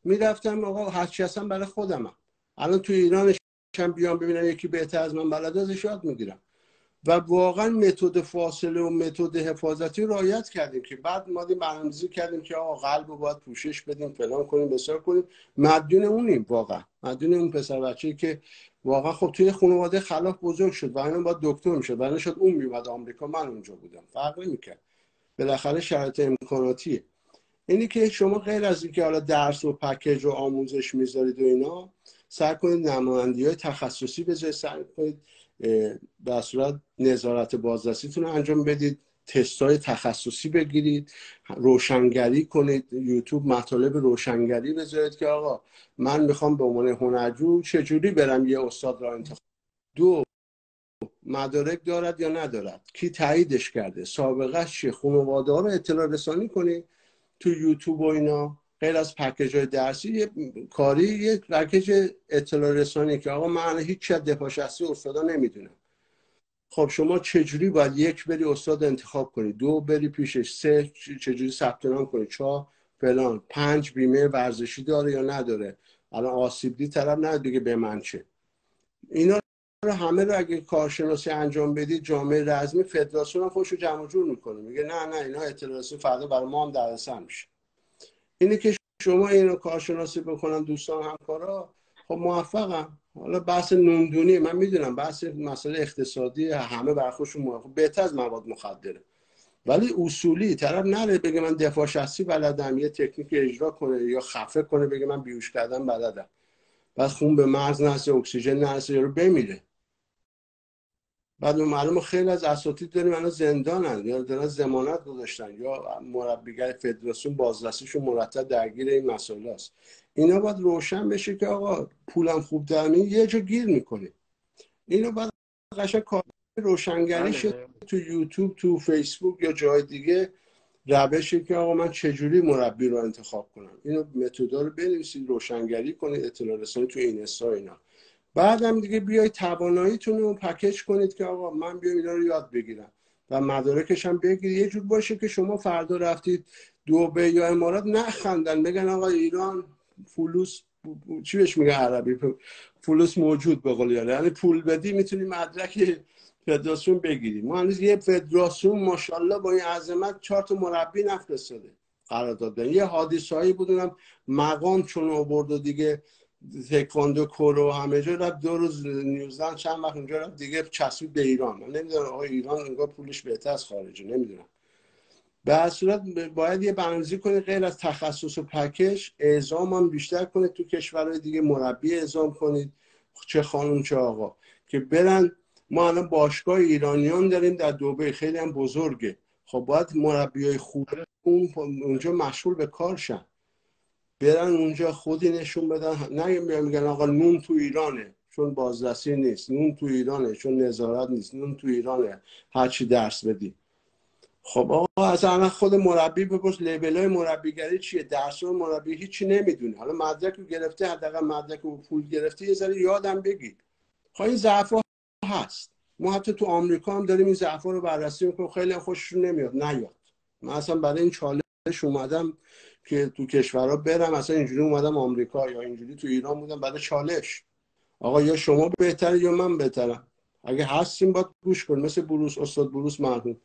میرفتم آقا هرچی هستم برای خودمم. الان تو ایرانش هم بیام ببینم یکی بهتر از من بلد ازش یاد میگیرم. و واقعا متد فاصله و متد حفاظتی رعایت کردیم که بعد مادیم برنامه‌ریزی کردیم که آقا قلب رو باید پوشش بدیم، فلان کنیم، بسیار کنیم. مدیون اونیم، واقعا مدیون اون پسر بچه‌ای که واقعا خب توی خانواده خلاف بزرگ شد و اینا باید دکتر میشد، ولی شد اون میومد آمریکا، من اونجا بودم، فرق نمی‌کرد. بالاخره شرایط امکاناتیه. اینی که شما غیر از اینکه حالا درس و پکیج و آموزش میذارید و اینا، سعی کنید نمایندگی‌های تخصصی بذارید، سعی کنید در صورت نظارت بازرسیتون رو انجام بدید، تستای تخصصی بگیرید، روشنگری کنید، یوتیوب مطالب روشنگری بذارید که آقا من میخوام به عنوان هنرجو چجوری برم یه استاد را انتخاب. 2 مدارک دارد یا ندارد، کی تاییدش کرده، سابقه چیه، خانواده ها رو اطلاع رسانی کنید تو یوتیوب و اینا. غیر از پکیج های درسی، یه کاری، یه پکیج اطلاع رسانی که آقا من هیچ از دفاع شخصی استادا نمیدونم. خب شما چجوری باید 1 بری استاد انتخاب کنی، 2 بری پیشش، 3 چجوری ثبت نام کنی، 4 فلان، 5 بیمه ورزشی داره یا نداره، الان آسیب دید طرف نداره دیگه به من چه. اینا رو همه رو اگه کارشناسی انجام بدید، جامعه رزمی فدراسیون هم خودشو جمع جور میکنه، میگه نه نه اینا اطلاع رسانی فردا برای ما هم دردسر میشه. اینه که شما اینو کارشناسی بکنن دوستان همکارا، خب موفقم. حالا بحث نوندونی من میدونم، بحث مسئله اقتصادی همه برخوشون موفق، بهتر از مواد مخدره، ولی اصولی طرف نره بگه من دفاع شخصی بلدم، یه تکنیک اجرا کنه یا خفه کنه بگه من بیهوش کردن بلدم، بعد خون به مغز نرسه، اکسیژن نرسه، یارو بمیره. بعد معلومه خیلی از اساتید داریم الان زندانن یا دارن ضمانت گذاشتن یا مربیگر فدراسیون بازرسیشون مرتب درگیر این مسائل است. اینا باید روشن بشه که آقا پولم خوب در میاد یه جا گیر میکنه. اینو باید قشنگ کار روشنگری شه تو یوتیوب، تو فیسبوک یا جای دیگه، روشی که آقا من چجوری مربی رو انتخاب کنم. اینو متدا رو بنویسید، روشنگری کنید، اطلاع رسانی تو اینستا اینا. بعدم دیگه بیای تواناییتون رو پکیج کنید که آقا من بیام اینا رو یاد بگیرم و مدارکش هم بگیرید، یه جور باشه که شما فردا رفتید دبی یا امارات نخندن بگن آقا ایران فلوس، چی بهش میگه عربی، فلوس موجود به قول یعنی پول بدی میتونی مدرک فدراسیون بگیری. ما هنوز یه فدراسیون ماشاءالله با این عظمت 4 تا مربی نفرستاده قرارداد دادن. یه حادثه‌ای بودونم مقام چون آورد و دیگه تکواندو کورو همه جا رفت، 2 روز نیوزلند چند وقت اونجا رفت دیگه چسبید به ایران. من نمیدونم آقا ایران انگار پولش بهتر از خارجه، نمیدونم. به هر صورت باید یه برنامه‌ریزی کنید، غیر از تخصص و پکیج اعزام هم بیشتر کنید، تو کشورهای دیگه مربی اعزام کنید، چه خانم چه آقا که برن. ما الان باشگاه ایرانیان داریم در دبی، خیلی هم بزرگه. خب باید مربیای خوب اونجا مشغول به کارشن، برن اونجا خودی نشون بدن، نه میگن آقا نون تو ایرانه چون بازرسی نیست، نون تو ایرانه چون نظارت نیست، نون تو ایرانه هرچی درس بدی. خب آقا اصلا خود مربی بپرس لیبلای مربیگری چیه، درس مربی هیچی نمیدونه، حالا مدرک رو گرفته، حداقل مدرک رو پول گرفته، یه ذره یادم بگی. خب این ضعف هست. ما حتی تو آمریکا هم داریم این ضعف‌ها رو بررسی میکنیم، خیلی خوششون نمیاد نیاد. من اصلا برای این چالش اومدم که تو کشورها برم، اصلا اینجوری اومدم آمریکا یا اینجوری تو ایران بودم برای چالش. آقا یا شما بهتره یا من بهترم، اگه هستیم باید گوش کن. مثل بروس، استاد بروس مرحوم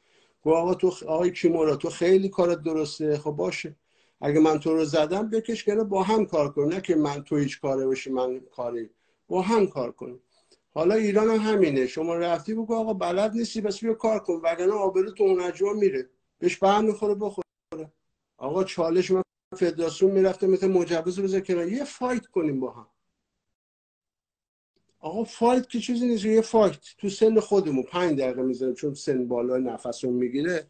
گفت آقا تو آقای کیمورا تو خیلی کارت درسته، خب باشه اگه من تو رو زدم بکش کنار، با هم کار کنیم، نه که من تو هیچ کاره باشی من کاری، با هم کار کنیم. حالا ایران هم همینه، شما رفتی بگو آقا بلد نیستی بس بیا کار کن، وگرنه آبرو تو اون نجوا میره، بهش برم میخوره بخوره. آقا چالش من فدراسیون میرفتم مثل مجوز بذار کنار، یه فایت کنیم با هم. آقا فایت که چیزی نیست، یه فایت تو سن خودمون 5 دقیقه میذاریم چون سن بالا نفسون میگیره،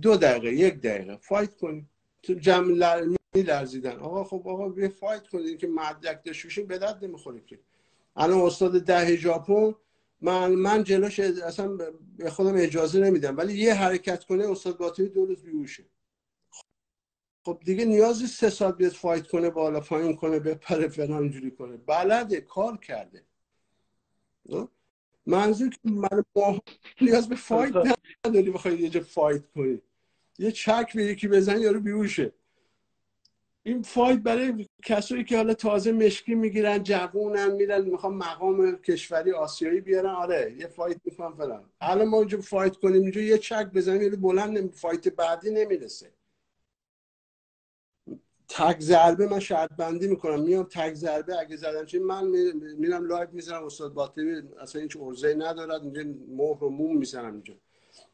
2 دقیقه 1 دقیقه فایت کنیم. تو جمع میلرزیدن آقا، خب آقا یه فایت کنیم که مدرک داشته باشیم به درد نمیخوره که. الان استاد 10 ژاپن من جلوش اصلا به خودم اجازه نمیدم، ولی یه حرکت کنه استاد باطری 2 روز بیهوشه. خب دیگه نیازی 3 ساعت بیاد فایت کنه بالا پایین کنه بپره فلان اینجوری کنه، بلده کار کرده. منظور که من نیاز به فایت نداری بخوای یه جا فایت کنی، یه چک به یکی بزنی یارو بیهوشه. این فایت برای کسایی که حالا تازه مشکی میگیرن، جوونن، میرن میخوام مقام کشوری آسیایی بیارن، آره یه فایت میکنم فلان. الان ما اینجا فایت کنیم اینجا یه چک بزنیم یارو بلند فایت بعدی نمیرسه. تک ضربه من شرط بندی میکنم، میام تک ضربه اگه زدم چی من میرم لایو میذارم استاد باطری اصلا هیچ ارزه‌ای ندارد اینجا مهر و موم میزنم اینجا.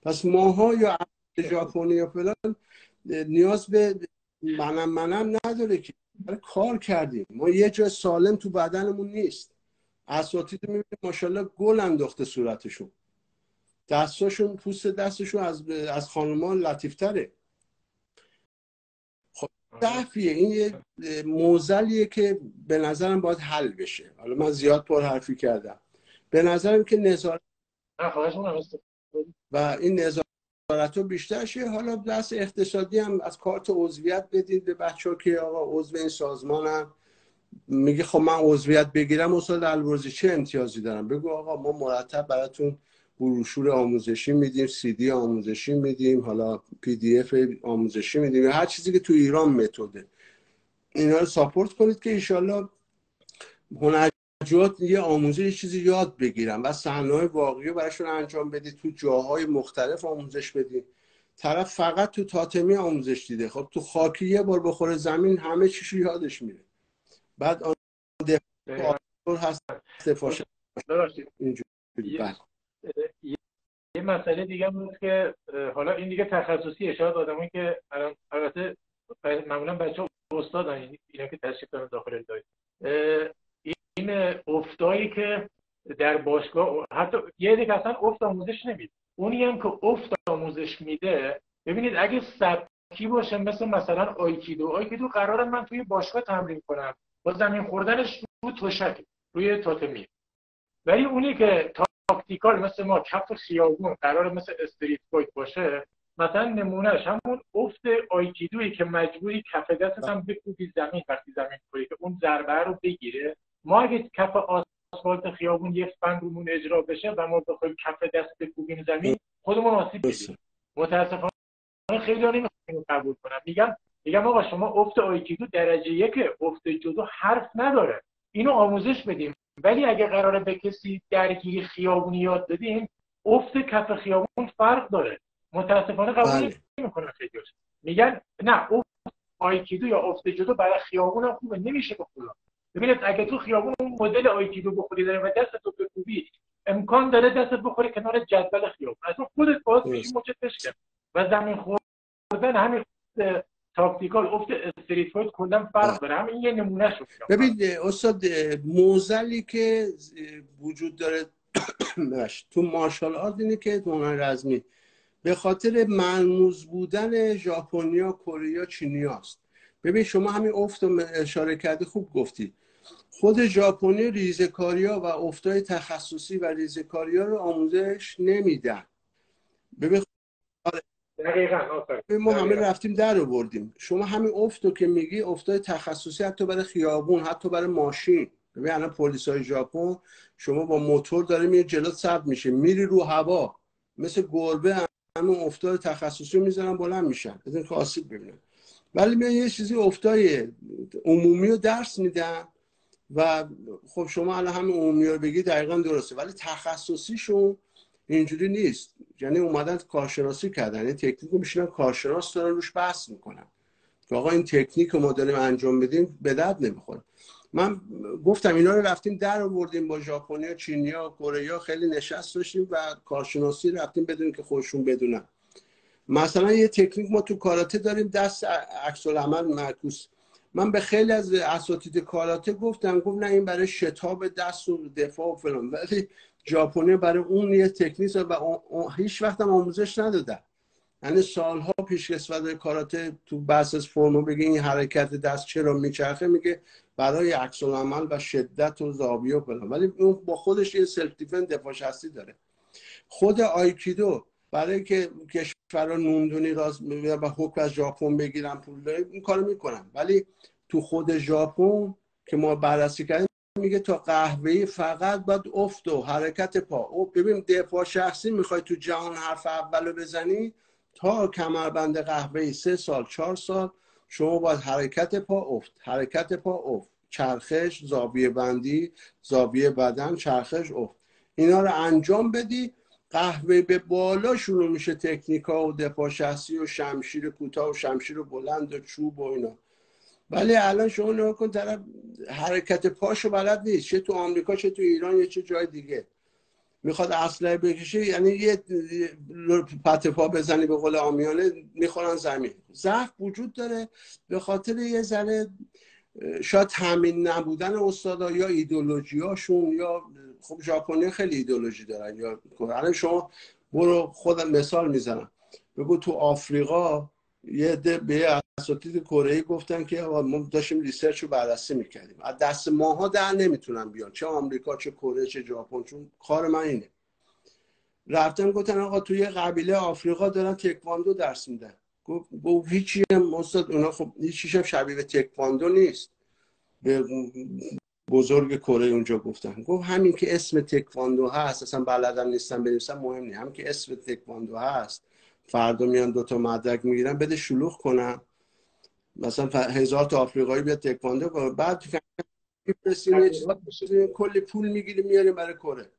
پس ماها یا ژاپنی یا فلان نیاز به منم نداره که کار کردیم. ما یه جای سالم تو بدنمون نیست. اساتید میبینیم ماشاءالله گل انداخته صورتشون، دستاشون پوست دستشون از خانوما لطیفتره. خب ضعفیه، این یه معضلیه که به نظرم باید حل بشه. حالا من زیاد پر حرفی کردم، به نظرم که نظارت و این نظارت رو بیشتر شه. حالا دست اقتصادی هم از کارت عضویت بدید به بچه‌ها که آقا عضو این سازمانم، میگه خب من عضویت بگیرم استاد الورزی چه امتیازی دارم؟ بگو آقا ما مرتب براتون بروشور آموزشی میدیم، سی دی آموزشی میدیم، حالا پی دی اف آموزشی میدیم، هر چیزی که تو ایران متده اینا رو ساپورت کنید که انشالله هنرجوات یه آموزش چیزی یاد بگیرن و صحنه‌های واقعی رو براشون انجام بدید، تو جاهای مختلف آموزش بدید. طرف فقط تو تاتمی آموزش دیده، خب تو خاکی یه بار بخوره زمین همه چیشو یادش میره. بعد آن دفاع هست دفاع یه مسئله دیگه بود که حالا این دیگه تخصصی اشاره آدمایی که البته معمولا بچه‌ها استادن، اینا که تشریف دارن داخل دایره، این افتایی که در باشگاه حتی یه دیگه اصلا افت آموزش نمیده، اونی هم که افت آموزش میده ببینید اگه سبکی باشه مثلا آیکیدو قراره من توی باشگاه تمرین کنم با زمین خوردنش رو تشک روی تاتمی، ولی اونی که تاکتیکال مثل ما کف خیابون قراره مثل استریت فایت باشه، مثلا نمونهش همون افت آیکیدویی که مجبوری کف دستت هم بکوبی زمین وقتی زمین خوری که اون ضربه رو بگیره، ما اگه کف آسفالت خیابون یک فن رومون اجرا بشه و ما بخوایم کف دست بکوبیم زمین خودمون آسیب می‌بینیم. متاسفانه خیلی نمی‌خوام قبول کنم. میگم آقا شما افت آیکیدو درجه 1 افت جودو حرف نداره، اینو آموزش بدیم، ولی اگه قراره به کسی درگیری خیابونی یاد بدیم افت کف خیابون فرق داره. متاسفانه قبول نمی‌کنن خیلی‌ها، میگن نه افت آیکیدو یا افت جودو برای خیابون هم خوبه، نمیشه به خدا. ببینید اگه تو خیابون اون مدل آیکیدو بخوری داره و دستتو بکوبی امکان داره دستت بخوره کنار جدول خیابون، اصلا خودت باز میشی موجب بشه و زمین خوردن همین تاکتیکال افت استریت فایت کلا فرق داره. همین یه نمونه شد. ببین استاد معضلی که وجود داره تو مارشال آرت اینه که هنر رزمی به خاطر ملموس بودن ژاپنیا، کره، چینیاست. ببین شما همین افت رو اشاره کردی، خوب گفتی. خود ژاپنی ریزه‌کاری‌ها و افتای تخصصی و ریزه‌کاری‌ها رو آموزش نمیدن. ببین دقیقاً ما همه رفتیم در آوردیم. شما همین افتو که میگی افتای تخصصی حتی برای خیابون، حتی برای ماشین، ببین الان پلیسای ژاپن شما با موتور داره میری جلو ثبت میشه، میری رو هوا مثل گربه همون افتای تخصصی میزنن بلند میشن بدون که آسیب ببینن. ولی من یه چیزی افتای عمومی رو درس میدن و خب شما الان همین عمومی رو بگی دقیقا درسته، ولی تخصصیشون اینجوری نیست. یعنی اومدن کارشناسی کردن، یعنی تکنیک رو میشینن کارشناس دارن روش بحث میکنن که آقا این تکنیک رو ما داریم انجام بدیم به درد نمیخوره. من گفتم اینا رو رفتیم در آوردیم با ژاپنیا، چینیا، کره‌ای خیلی نشست داشتیم و کارشناسی رفتیم بدون که خودشون بدونن. مثلا یه تکنیک ما تو کاراته داریم دست عکس العمل معکوس. من به خیلی از اساتید کاراته گفتم نه این برای شتاب دست و دفاع و فلان، ولی ژاپنی برای اون یه تکنیک و هیچ وقت هم آموزش ندادن. یعنی سالها پیش کسوت کاراته تو بحث از فرمو بگه این حرکت دست چرا میچرخه، میگه برای عکس العمل و شدت و زاویه و فلان، ولی اون با خودش یه سلف دیفنس دفاع شخصی داره. خود آیکیدو برای که کشورها نوندونی راست و حکم از ژاپن بگیرن پول داره این کارو میکنن، ولی تو خود ژاپن که ما بررسی کردیم میگه تا قهوه‌ای فقط باید افت و حرکت پا. او ببین دفاع شخصی میخوای تو جهان حرف اولو بزنی تا کمربند قهوه‌ای 3 سال 4 سال شما باید حرکت پا افت، حرکت پا افت، چرخش، زاویه بندی، زاویه بدن، چرخش افت، اینا رو انجام بدی. قهوه به بالا شروع میشه تکنیکا و دفاع شخصی و شمشیر کوتاه و شمشیر بلند و چوب و اینا. ولی الان شما نگاه کن طرف حرکت پاشو بلد نیست، چه تو آمریکا چه تو ایران یا چه جای دیگه، میخواد اسلحه بکشه یعنی یه پت پا بزنی به قول عامیانه میخورن زمین. ضعف وجود داره به خاطر یه ذره شاید تامین نبودن استادا یا ایدئولوژیاشون، یا خب ژاپنی خیلی ایدئولوژی دارن. یا الان شما برو خودم مثال میزنم، بگو تو آفریقا یه عده به اساتید کره‌ای گفتن که ما داشتیم ریسرچ رو بررسی میکردیم از دست ماها در نمیتونن بیان، چه آمریکا چه کره چه ژاپن، چون کار من اینه. رفتن گفتن آقا توی قبیله آفریقا دارن تکواندو درس میدن. گفت هیچی هم استاد اونا خب هیچیش شبیه به تکواندو نیست. به بزرگ کره اونجا گفتن، گفت همین که اسم تکواندو هست، اصلا بلدم نیستم بنویسم مهم نیست، همین که اسم تکواندو هست فردا میان 2 تا مدرک میگیرن بده شلوغ کنن، مثلا 1000 تا آفریقایی بیاد تکواندو کنه، بعد کلی پول میگیری میاریم برای کره.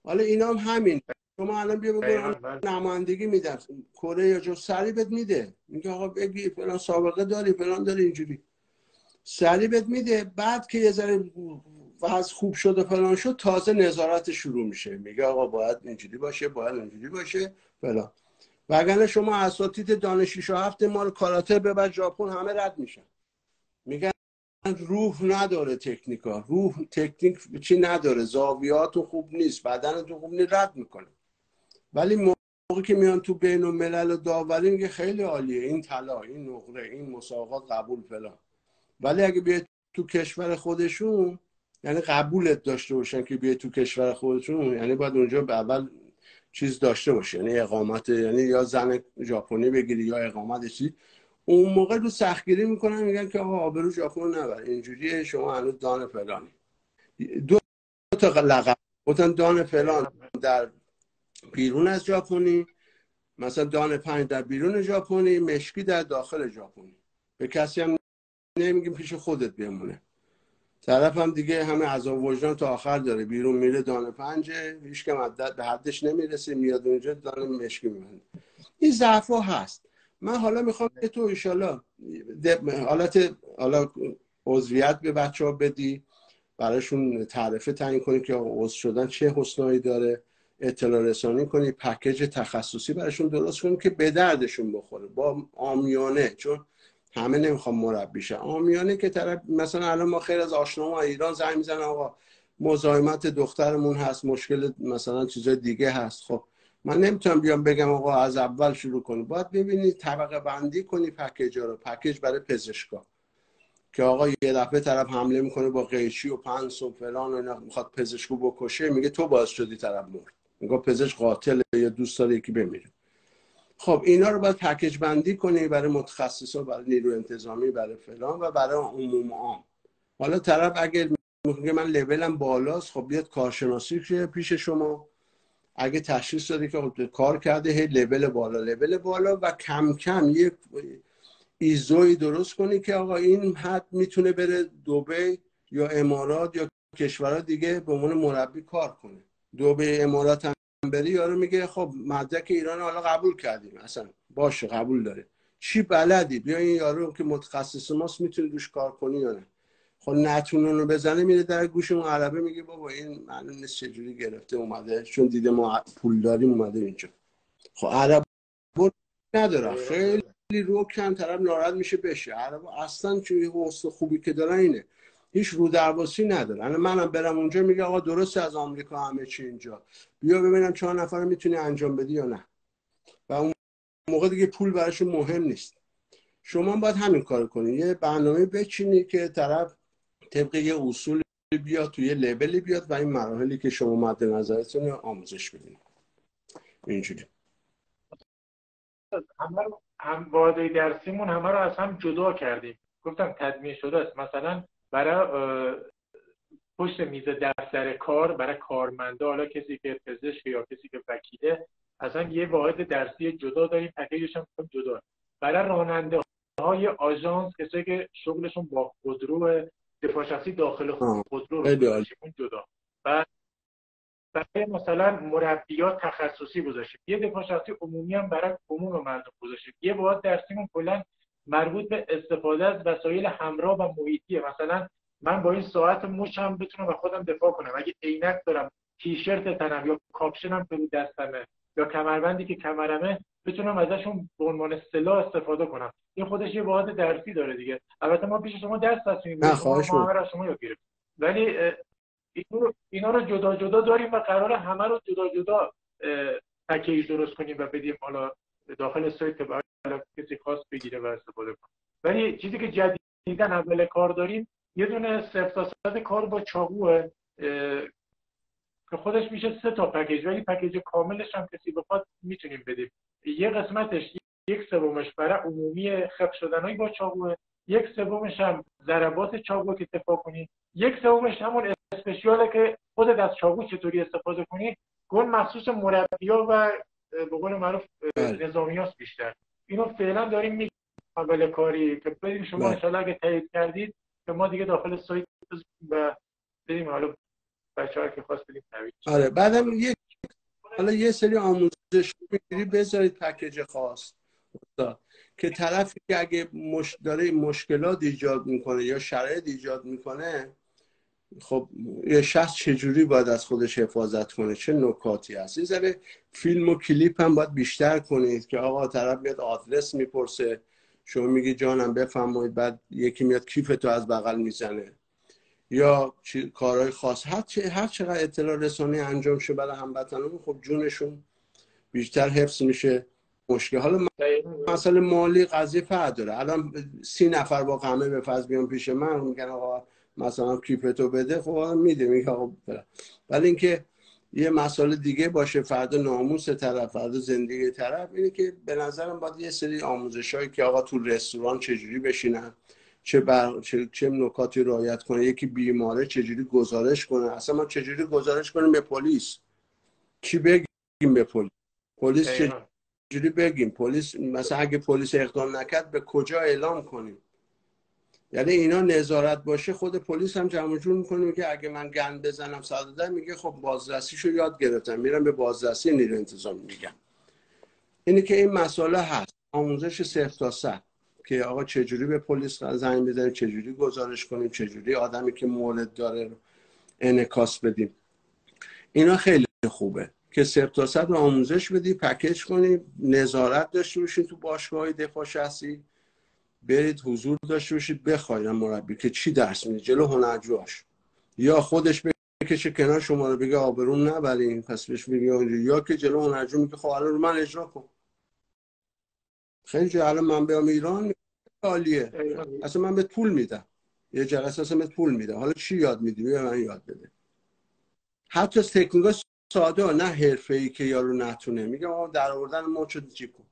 حالا اینا هم همین. شما الان بیا بگو نمایندگی میدن کره یا جو سری بهت میده، میگه آقا بگی فلان سابقه داری فلان داری اینجوری سری بهت میده. بعد که یه ذره وضع خوب شد و فلان شد تازه نظارت شروع میشه، میگه آقا باید اینجوری باشه باید اینجوری باشه فلان. وگرنه شما اساتید دانشجو هفته ما رو کاراته ببر ژاپن همه رد میشن، میگن روح نداره تکنیکا، روح تکنیک چی نداره، زاویات خوب نیست، بدن تو خوب نیست، رد میکنه. ولی موقعی که میان تو بین الملل و داوری میگه خیلی عالیه این طلا این نقره این مسابقات قبول فلان. ولی اگه بیاد تو کشور خودشون یعنی قبولت داشته باشن که بیاد تو کشور خودشون، یعنی باید اونجا به اول چیز داشته باشه، یعنی اقامت، یعنی یا زن ژاپنی بگیری یا اقامت چی. اون موقع رو سختگیری میکنن میگن که آقا آبرو ژاپن نبر، اینجوریه شما هنوز دان فلانی. 2 تا لقب گفتن دان فلان در بیرون از ژاپنی، مثلا دان 5 در بیرون ژاپنی، مشکی در داخل ژاپنی. به کسی هم نمیگیم پیش خودت بمونه. طرف هم دیگه همه عذاب وجدان تا آخر داره، بیرون میره دانه 5 هیچ که به حدش نمیرسه، میاد اونجا دانه مشکی میبنده. این ضعفا هست. من حالا میخوام که تو ان شاءالله حالا عضویت به بچه‌ها بدی، براشون تعرفه تعیین کنی که عضو شدن چه حسنایی داره، اطلاع رسانی کنی، پکیج تخصصی براشون درست کنی که به دردشون بخوره، با عامیانه. چون همه نمیخوام مربی شن، عامیانه که طرف مثلا الان ما خیلی از آشناها ایران زنگ میزنن آقا مزاحمت دخترمون هست، مشکل مثلا چیزای دیگه هست. خب من نمیتونم بیام بگم آقا از اول شروع کنی، باید ببینی طبقه بندی کنی پکیجا رو. پکیج برای پزشکا که آقا یه دفعه طرف حمله میکنه با قیچی و پنس و فلان و اینا، میخواد پزشکو بکشه، میگه تو باعث شدی طرف مرد، میگه پزشک قاتل یا دوست داره یکی بمیره. خب اینا رو باید پکیج بندی کنی برای متخصصا، برای نیرو انتظامی، برای فلان و برای عموم عام. حالا طرف اگر میگه من لولم بالاست، خب بیاد کارشناسی شه پیش شما. اگه تشخیص داده که خب کار کرده هی لول بالا و کم کم یه ایزوی درست کنی که آقا این حد میتونه بره دبی یا امارات یا کشورها دیگه به عنوان مربی کار کنه. دبی امارات هم بری یارو میگه خب مدرک ایران حالا قبول کردیم، اصلا باشه قبول داره، چی بلدی بیا این یارو که متخصص ماست میتونی دوش کار کنی یا نه. خب نتونن رو بزنه میره در گوش اون عربه میگه بابا این معلوم نیست چجوری گرفته اومده چون دیده ما پول داریم اومده اینجا. خب عرب نداره خیلی روکن طرف ناراحت میشه بشه. عرب اصلا چون حس خوبی که دارن اینه هیچ رو درواسی نداره. منم برم اونجا میگه آقا درسته از آمریکا همه چی اینجا، بیا ببینم 4 نفر میتونی انجام بدی یا نه. و اون موقع دیگه پول براشون مهم نیست. شما باید همین کار کنی، یه برنامه بچینی که طرف طبق یه اصول بیاد توی یه لبلی بیاد و این مراحلی که شما مد نظرتون آموزش بدین. اینجوری هم واحد درسیمون همه رو از هم جدا کردیم. گفتم تدوین شده است. مثلا برای پشت میز دفتر کار برای کارمندا، حالا کسی که پزشک یا کسی که وکیله، اصلا یه واحد درسی جدا داریم، پکیجش هم جدا. برای راننده های آژانس، کسایی که شغلشون با خودرو، دفاع شخصی داخل خودرو رو گذاشتیم جدا. و برای مثلا مربیات تخصصی گذاشتیم. یه دفاع شخصی عمومی هم برای عموم مردم گذاشتیم. یه واحد درسیمون کلا مربوط به استفاده از وسایل همراه و محیطیه. مثلا من با این ساعت مچم بتونم و خودم دفاع کنم. اگه عینک دارم، تیشرت تنم یا کاپشنم که رو دستمه یا کمربندی که کمرمه، بتونم ازشون به عنوان سلاح استفاده کنم. این خودش یه واحد درسی داره دیگه. البته ما پیش شما درس هستیم، ما همه شما یاد گرفتیم، ولی اینا رو جدا جدا داریم و قراره همه رو جدا جدا پکیج درست کنیم و بدیم حالا داخل سایت که برای کسی خواست بگیره و استفاده کنه. ولی چیزی که جدیدن اول کار داریم یه دونه 0 تا 100 کار با چاقوه که خودش میشه 3 تا پکیج، ولی پکیج کاملش هم کسی بخواد میتونیم بدیم. یه قسمتش 1/3 برای عمومی خف شدنای با چاقوه، 1/3 هم ضربات چاقو که دفاع کنی، 1/3 همون اسپشیاله که خودت از چاقو چطوری استفاده کنی، گل مخصوص مربی‌ها و به قول معروف نظامیاست بیشتر. اینو فعلا داریم میگیم اول کاری که بدیم شما ان شاءالله اگه تایید کردید که ما دیگه داخل سایت و بدیم حالا بچه‌ها که خواست بدیم تعویض. آره بعدم حالا یه سری آموزش میگیری بذارید پکیج خاص که طرفی که اگه داره مشکلات ایجاد میکنه یا شرایط ایجاد میکنه، خب یه شخص چجوری باید از خودش حفاظت کنه، چه نکاتی هست. این ذره فیلم و کلیپ هم باید بیشتر کنید که آقا طرف میاد آدرس میپرسه، شما میگی جانم بفرمایید، بعد یکی میاد کیفتو از بغل میزنه یا کارهای خاص. هر چقدر اطلاع رسانی انجام شه برای هموطنان، خب جونشون بیشتر حفظ میشه. مشکل حالا مسئله مالی قضیه فرق داره. الان 30 نفر با قمه به فرض بیان پیش من میگن آقا مثلا کیفتو بده، خب میده، میگه آقا بده. ولی اینکه یه مسئله دیگه باشه، فرد ناموس طرف، فرد زندگی طرف، اینه که به نظرم باید یه سری آموزشایی که آقا تو رستوران چجوری بشینن، چه نکاتی رعایت کنه، یکی بیماره چجوری گزارش کنه، اصلا ما چجوری گزارش کنیم به پلیس، چی بگیم به پلیس چجوری بگیم، پلیس مثلا اگه پلیس اقدام نکرد به کجا اعلام کنیم. یعنی اینا نظارت باشه. خود پلیس هم جمع جور میکنه که اگه من گند بزنم 110 میگه خب بازرسیشو یاد گرفتم، میرم به بازرسی نیروی انتظامی میگم. اینه که این مسئله هست، آموزش 0 تا 100 که آقا چجوری به پلیس زنگ بزنیم، چجوری گزارش کنیم، چجوری آدمی که مورد داره رو انعکاس بدیم. اینا خیلی خوبه که 0 تا 100 رو آموزش بدی، پکیج کنی، نظارت داشته باشین تو باشگاه‌های دفاع شخصی، برید حضور داشته باشید، بخواید مربی که چی درس میده جلو هنرجوهاش، یا خودش بکشه کنار شما رو بگه آبروم نبرین پس بهش میگه، یا که جلو هنرجو میگه خب الان رو من اجرا کن. خیلی جا الان من بیام ایران عالیه، اصلا من بهت پول میدم، یه جلسه اصلا بهت پول میدم، حالا چی یاد میدی بیا من یاد بده. حتی تکنیکا ساده نه حرفه‌ای که یارو نتونه، میگه آقا در آوردن مچ جیب کن.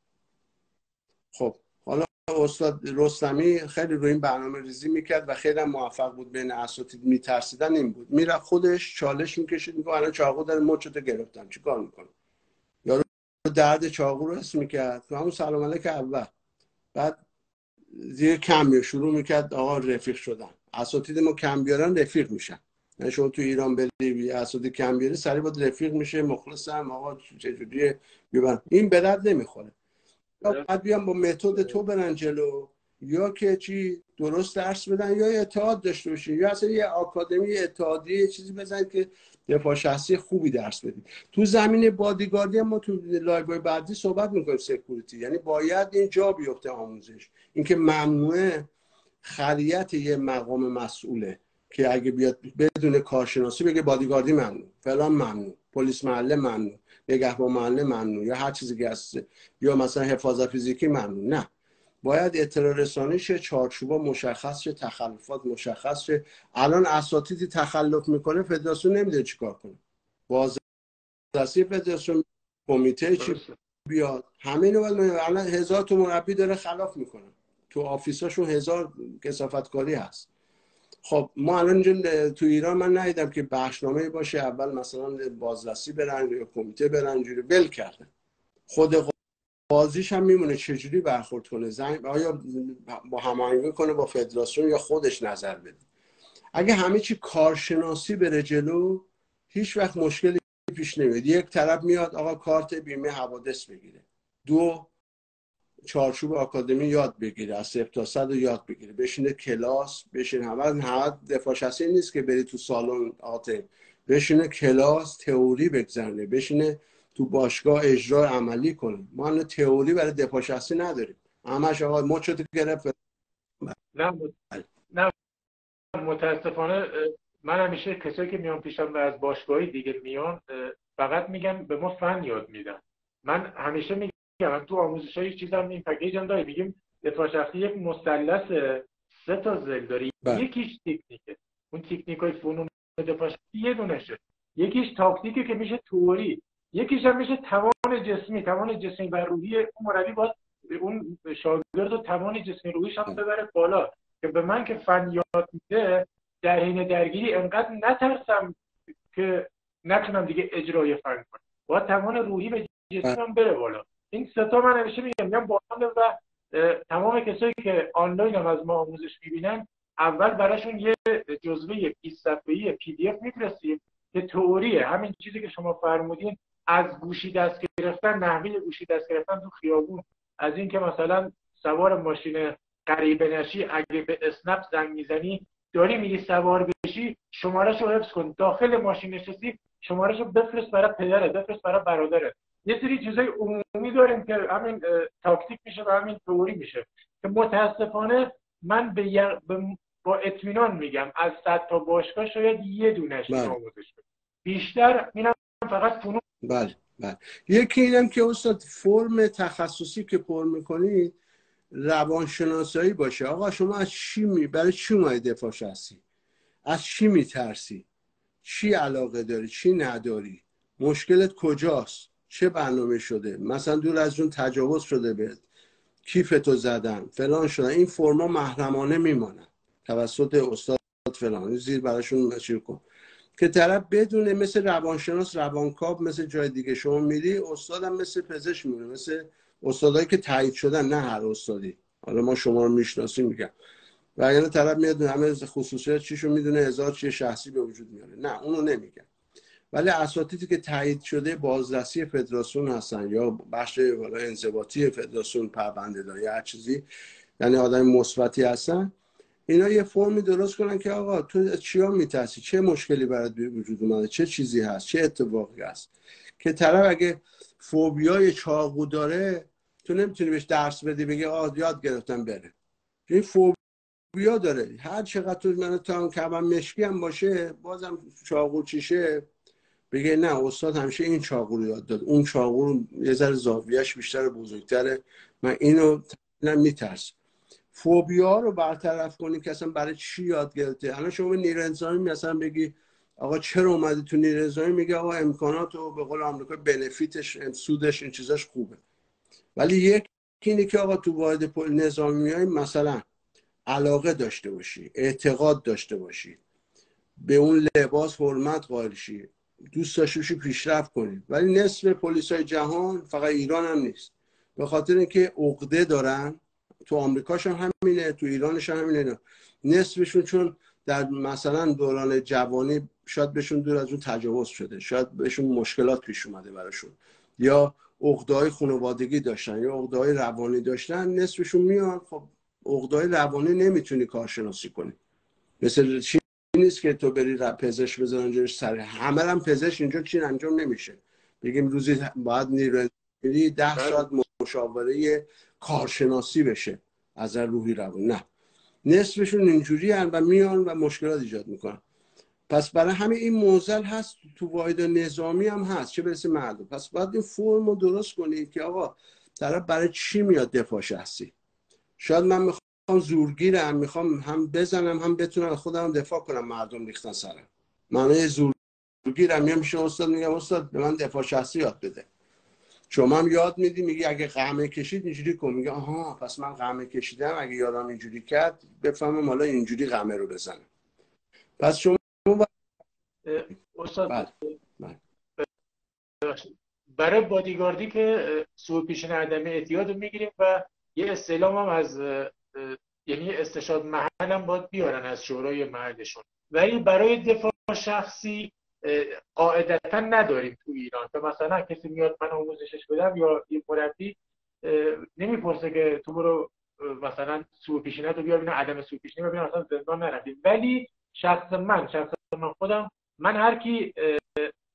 خب حالا استاد رستمی خیلی روی این برنامه ریزی میکرد و خیلی موفق بود. بین اساتید میترسیدن این بود، میره خودش چالش میکشید، میگه الان چاقو داره مچتو گرفتم چیکار میکنه؟ یارو درد چاقو رو حس میکرد تو همون سلام علیک اول، بعد زیر کم شروع میکرد آقا رفیق شدن. اساتید ما کم بیارن رفیق میشن. یعنی شما تو ایران بری اساتید کم بیاری سریع باید رفیق میشه، مخلصم آقا چجوریه بیبرن. این به درد نمیخوره. یا باید بیان با متد تو برن جلو، یا که چی درست درس بدن، یا اتحاد داشته باشین، یا اصلا یه آکادمی اتحادیه یه چیزی بزن که دفاع شخصی خوبی درس بدید. تو زمین بادیگاردی هم ما تو لایوهای بعدی صحبت میکنیم سکیوریتی، یعنی باید این جا بیفته آموزش، اینکه ممنوعه خریت یه مقام مسئوله که اگه بیاد بدون کارشناسی بگه بادیگاردی ممنوع، فلان ممنوع، پلیس محله ممنوع، نگهبان محله ممنوع، یا هر چیزی که هست، یا مثلا حفاظت فیزیکی ممنوع. نه، باید اطلاع رسانی شه، چارچوبا مشخص شه، تخلفات مشخص شه. الان اساتیدی تخلف میکنه فدراسیون نمیده چیکار کنه، بازرسی فدراسیون، کمیته چی بیاد، همه اینو الان 1000 تا مربی داره خلاف میکنه، تو آفیساشون 1000 کثافتکاری هست. خب ما الان اینجا تو ایران من ندیدم که بخشنامه باشه اول مثلا بازرسی برن یا کمیته برن، اینجوری ول کردن. خود بازیش هم میمونه چجوری برخورد کنه، زنگ آیا با هماهنگی کنه با فدراسیون یا خودش نظر بده. اگه همه چی کارشناسی بره جلو هیچ وقت مشکلی پیش نمیاد. یک طرف میاد آقا کارت بیمه حوادث بگیره، 2 چارچوب آکادمی یاد بگیره، از 0 تا 100 یاد بگیره، بشینه کلاس، بشینه همه دفاع شخصی نیست که بری تو سالن آته، بشینه کلاس تئوری بگذرونه، بشینه تو باشگاه اجرا عملی کنه. ما الان تئوری برای دفاع شخصی نداریم، همش آقا مچت گرفت. نه متاسفانه من همیشه کسایی که میان پیشم و از باشگاهی دیگه میان فقط میگن به ما فن یاد میدن. من همیشه میگم تو آموزشای چیزام این پکیج هم داره، میگیم دفاع شخصی یک مثلث 3 تا ضلع داره. یکیش تکنیکه، اون تکنیکای فنون دفاع شخصی یه دونشه، یکیش تاکتیکه که میشه تئوری، یکیش هم میشه توان جسمی و روحی. اون مربی باید اون شاگرد رو توان جسمی روحیش هم ببره بالا که به من که فن یاد میده در حین درگیری انقدر نترسم که نتونم دیگه اجرای فن کنم. باید توان روحی و جسمم بره بالا. این 3 تا من همیشه میگم باید و تمام کسایی که آنلاین هم از ما آموزش میبینن اول براشون یه جزوه 20 صفحه‌ای PDF میفرستیم که تئوریه، همین چیزی که شما فرمودین، از گوشی دست گرفتن، نحوه گوشی دست گرفتن تو خیابون، از این که مثلا سوار ماشین غریبه نشی، اگه به اسنپ زنگ میزنی داری میری سوار بشی، شمارهشو حفظ کن، داخل ماشین نشستی شمارهشو بفرست برای پدرت، بفرست برای برادرت. یه سری چیزای عمومی داریم که همین تاکتیک میشه و همین تئوری میشه که متاسفانه من با اطمینان میگم از 100 تا باشگاه شاید یه دونهش آموزش بده، بیشتر اینم فقط فنون. بله. یکی اینم که استاد فرم تخصصی که پر میکنید روانشناسایی باشه. آقا شما از چی برای چی اومدی دفاع شخصی؟ از چی میترسی؟ چی علاقه داری؟ چی نداری؟ مشکلت کجاست؟ چه برنامه شده؟ مثلا دور از جون تجاوز شده بهت، کیفتو زدن، فلان شدن. این فرما محرمانه میمونن توسط استاد فلان، زیر براشون مشیر کن که طرف بدونه. مثل روانشناس، روانکاو، مثل جای دیگه شما میری، استادم مثل پزشک میمونه، مثل استادایی که تایید شدن، نه هر استادی. حالا ما شما رو میشناسیم میگم، و یعنی طرف میاد همه خصوصیات چیشو میدونه، 1000 چیز شخصی به وجود میاره، نه اونو نمیگم. ولی اساتیدی که تایید شده بازرسی فدراسیون هستن یا بخش انضباطی فدراسیون پرونده داری هر چیزی، یعنی آدم مثبتی هستن، اینا یه فرمی درست کنن که آقا تو چیا میترسی، چه مشکلی برات به وجود اومده، چه چیزی هست، چه اتفاقی هست، که طرف اگه فوبیای چاقو داره تو نمیتونی بهش درس بدی بگی آقا یاد گرفتم بره. این فوبیا داره، هر چقدر تو من تا کبم مشکی هم باشه بازم چاقو چیشه، بگه نه استاد همیشه این چاقو رو یاد داد، اون چاقو رو یه ذره زاویه‌اش بیشتر بزرگتره، من اینو میترسم. فوبیا رو برطرف کنی که اصلا برای چی یاد گرفته. الان شما نیروی انسانی مثلا بگی آقا چرا اومدی تو نیروی انسانی، میگه آقا امکانات و به قول آمریکا بنفیتش، سودش، این چیزاش خوبه. ولی یک اینه که آقا تو واحد نظامی های مثلا علاقه داشته باشی، اعتقاد داشته باشی، به اون لباس حرمت قائل شی، دوست داشته باشی پیشرفت کنی. ولی نصف پلیسای جهان، فقط ایران هم نیست، به خاطر اینکه عقده دارن. تو آمریکاش هم همینه، تو ایرانش هم همینه. نصفشون چون در مثلا دوران جوانی شاید بهشون دور از اون تجاوز شده، شاید بهشون مشکلات پیش اومده براشون، یا عقده‌های خانوادگی داشتن یا عقده‌های روانی داشتن، نصفشون میان. خب عقده‌های روانی نمیتونی کارشناسی کنی. مثل چی نیست که تو بری پزشک بزنن اونجاش سر همه هم پزشک اینجا چی انجام نمیشه. بگیم روزی باید نیروی 10 ساعت مشاوره کارشناسی بشه از روحی روانی. نه، نصفشون اینجوری هن و میان و مشکلات ایجاد میکنن. پس برای همه این موزل هست تو واحد نظامی هم هست، چه برسه مردم. پس باید این فرم رو درست کنید که آقا طرف برای چی میاد دفاع شخصی. شاید من میخوام زورگیرم، میخوام هم بزنم هم بتونم خودم دفاع کنم، مردم ریختن سرم. معنی زورگیرم میشه استاد، میگم استاد به من دفاع شخصی یاد بده. شما هم یاد میدی، میگی اگه قهمه کشید اینجوری کن. میگه آها پس من قهمه کشیدم، اگه یادم اینجوری کرد بفهمم حالا اینجوری قهمه رو بزنم. پس شما استاد برای بادیگاردی که سوء پیشین عدم اعتیاد رو میگیریم و یه استعلام هم از یعنی استشهاد محل هم باید بیارن از شورای محلشون، ولی برای دفاع شخصی قاعدتا نداریم تو ایران. که مثلا کسی میاد من آموزشش بدم یا یه مربی نمیپرسه که تو برو مثلا سوء پیشینت رو بیار ببینم، عدم سوء پیشینی ببینم مثلا زندان نرفتیم. ولی شخص من خودم، من هر کی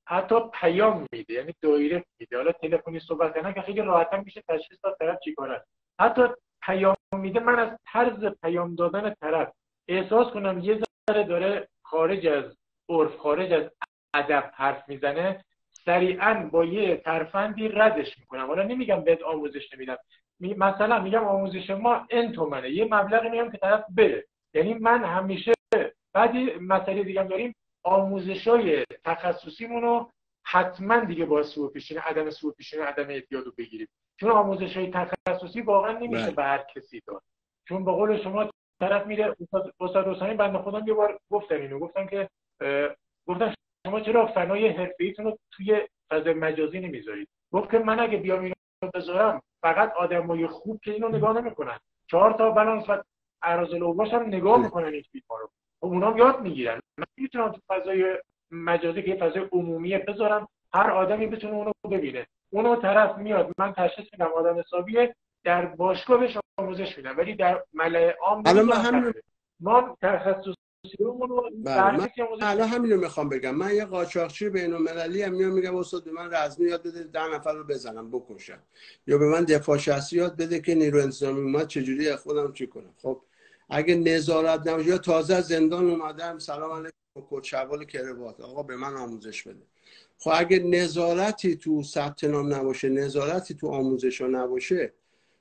حتی پیام میده، یعنی دایرکت میده، حالا تلفنی صحبت کردن که خیلی راحت‌تر میشه تشخیص داد طرف چیکار است، حتی پیام میده، من از طرز پیام دادن طرف احساس کنم یه ذره داره خارج از عرف، خارج از ادب حرف میزنه، سریعا با یه ترفندی ردش میکنم. حالا نمیگم بهت آموزش نمیدم، مثلا میگم آموزش ما این تومنه، یه مبلغی میگم که طرف بره. یعنی من همیشه بعدی مسئله دیگه هم داریم، آموزش‌های تخصصیمون رو حتما دیگه با سوء پیشینه، عدم سوء پیشینه، عدم اعتیاد رو بگیریم، چون آموزش‌های تخصصی واقعا نمیشه به هر کسی داد. چون به قول شما طرف میره، استاد حسینی بنده خودم یه بار گفتم که گفتن شما چرا فنای حرفه‌ایتون رو توی فضای مجازی نمیذارید؟ گفت که من اگه بیام اینو بذارم فقط آدمای خوب که اینو نگاه نمیکنن، 4 تا بالانس و عراض الاوباش هم نگاه میکنن این فیلم‌ها رو، اونا هم یاد میگیرن. من میتونم تو فضای مجازی که فضای عمومیه بذارم، هر آدمی بتونه اونو ببینه، اونو طرف میاد من تشخیص میدم آدم حسابیه، در باشگاه بهش آموزش میدم، ولی در ملأ عام ما تخصصیمون رو الان همین رو میخوام بگم. من یه قاچاقچی بین‌المللی ام، میگم استاد به من رزمی یاد بده 10 نفر رو بزنم بکشم، یا به من دفاع شخصی یاد بده که نیرو انتظامی اومد چجوری خودم چی کنم. خب اگه نظارت نباشه، یا تازه از زندان اومدم سلام علیکم کت شلوار کراوات، آقا به من آموزش بده. خب اگه نظارتی تو ثبت نام نباشه، نظارتی تو آموزش ها نباشه،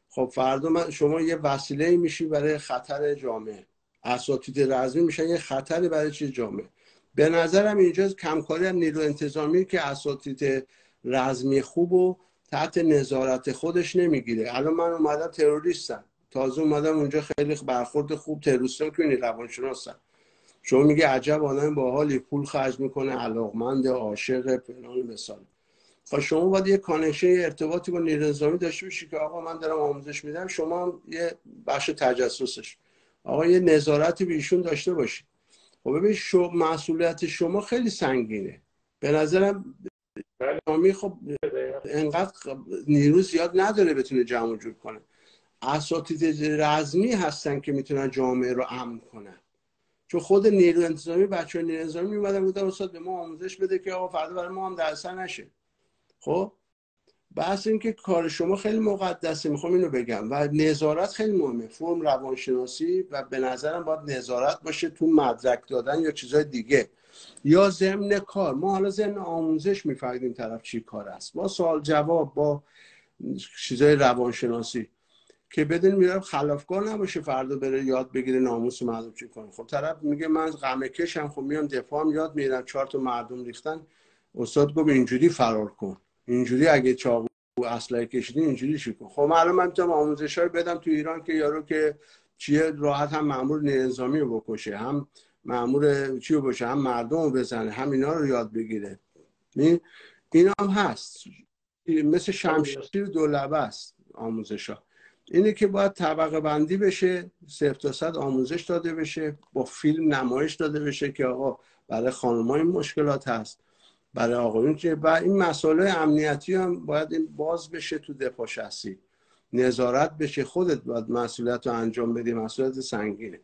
خب فردا شما یه وسیله میشی برای خطر جامعه. اساتید رزمی میشن یه خطری برای چیز جامعه. به نظرم اینجا کمکاری از نیرو انتظامی که اساتید رزمی خوب و تحت نظارت خودش نمیگیره. الان من اومدم تروریستم، تازه اومدم اونجا، خیلی برخورد خوب تروریستم که این روانشناسم. شما میگه عجب آدم باحالی، پول خرج میکنه، علاقمند، عاشق، فلان مثال. خب شما باید یه کانکشن، یه ارتباطی با نیروی انتظامی داشته باشی که آقا من دارم آموزش میدم، شما هم یه بخش تجسسش، آقا یه نظارتی به ایشون داشته باشی. خب ببین مسئولیت شما خیلی سنگینه به نظرم. خب انقدر نیرو زیاد نداره بتونه جمع جور کنه. اساتید رزمی هستن که میتونن جامعه رو امن کنن. چون خود نیرو انتظامی، بچه‌های نیرو انتظامی میومدن گفتن استاد به ما آموزش بده که آقا فردا برای ما هم درس نشه. خب بحث این که کار شما خیلی مقدسه، میخوام اینو بگم، و نظارت خیلی مهمه. فرم روانشناسی و به نظرم باید نظارت باشه تو مدرک دادن یا چیزای دیگه، یا ضمن کار. ما حالا ضمن آموزش میفهمیم طرف چی کار است، با سوال جواب، با چیزای روانشناسی، که بدون میرم خلافکار نباشه فردا بره یاد بگیره ناموس مردم چی کنه. خب طرف میگه من غمه کشم، خب میام دفاعم یاد میگیرم، 4 تا مردم ریختن، استاد گفت اینجوری فرار کن، اینجوری اگه چاقو اسلحه کشیدی اینجوری شکن. خب الان من میتونم آموزش‌های بدم تو ایران که یارو که چیه راحت هم مأمور نظامی رو بکشه، هم مأمور چی رو بکشه، هم مردم رو بزنه، هم اینا رو یاد بگیره. اینا هم هست، مثل شمشیر دولبه است آموزش‌ها. اینه که باید طبقه بندی بشه، 0 تا 100 آموزش داده بشه، با فیلم نمایش داده بشه که آقا برای خانم‌ها این مشکلات هست، برای آقایون که، و این مسائل امنیتی هم باید این باز بشه تو دفاع شخصی، نظارت بشه. خودت باید مسئولیت رو انجام بدی، مسئولیت سنگینه.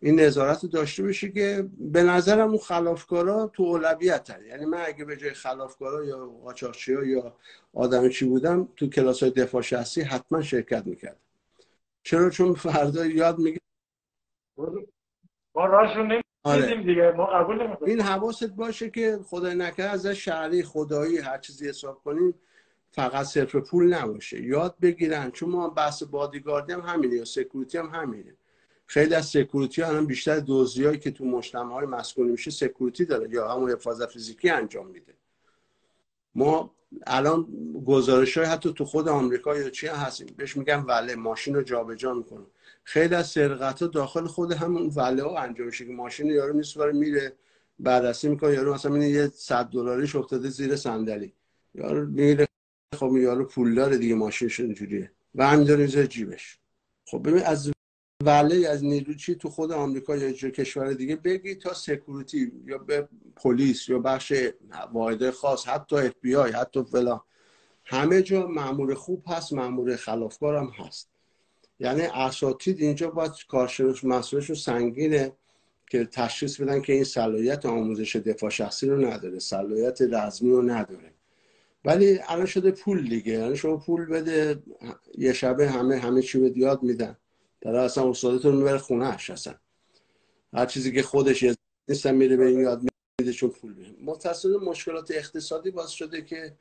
این نظارت رو داشته بشه که به نظرم اون خلافکارا تو اولویت هست. یعنی من اگه به جای خلافکارا یا قاچاقچی‌ها یا آدم چی بودم تو کلاس‌های دفاع شخصی حتما شرکت میکردم. چرا؟ چون فردا یاد میگیره ما راهشون نمیدیم دیگه، ما قبول نمیکنیم. این حواست باشه که خدای نکرده ازش شهری خدایی هر چیزی حساب کنیم فقط صرف پول نباشه، یاد بگیرن. چون ما بحث بادیگاردی هم همینه یا سکیوریتی هم همینه. خیلی از سکیوریتی ها الان بیشتر دزدیایی که تو مجتمع‌های مسکونی میشه سکیوریتی داره یا همون حفاظت فیزیکی انجام میده. ما الان گزارش‌های حتی تو خود آمریکا یا چی هستیم بهش میگن وله، ماشین رو جابجا میکنه. خیلی از سرقت‌ها داخل خود همون وله ها انجام میشه که ماشین یارو میسپاره میره بررسی میکنه، یارو مثلا میبینه یه $100 افتاده زیر صندلی، یارو میره، خب یارو پولدار دیگه، ماشینش اینجوریه و همینطوری میذاره جیبش. خب ببین از وله، از نیروچی تو خود آمریکا یا کشور دیگه بگی تا سکیوریتی یا به پلیس یا بخش واحد خاص، حتی اف بی آی، حتی فلان، همه جا مأمور خوب هست، مأمور خلافکار هم هست. یعنی اساتید اینجا باید کارشناس مسئولش سنگینه که تشخیص بدن که این صلاحیت آموزش دفاع شخصی رو نداره، صلاحیت رزمی رو نداره. ولی الان شده پول دیگه، یعنی شما پول بده یه شبه همه چی به یاد میدن. در اصلا استادتون میبره خونه‌اش، اصلا هر چیزی که خودش نیستن میره به این یاد میده چون پول میده. متأسفانه مشکلات اقتصادی باعث شده که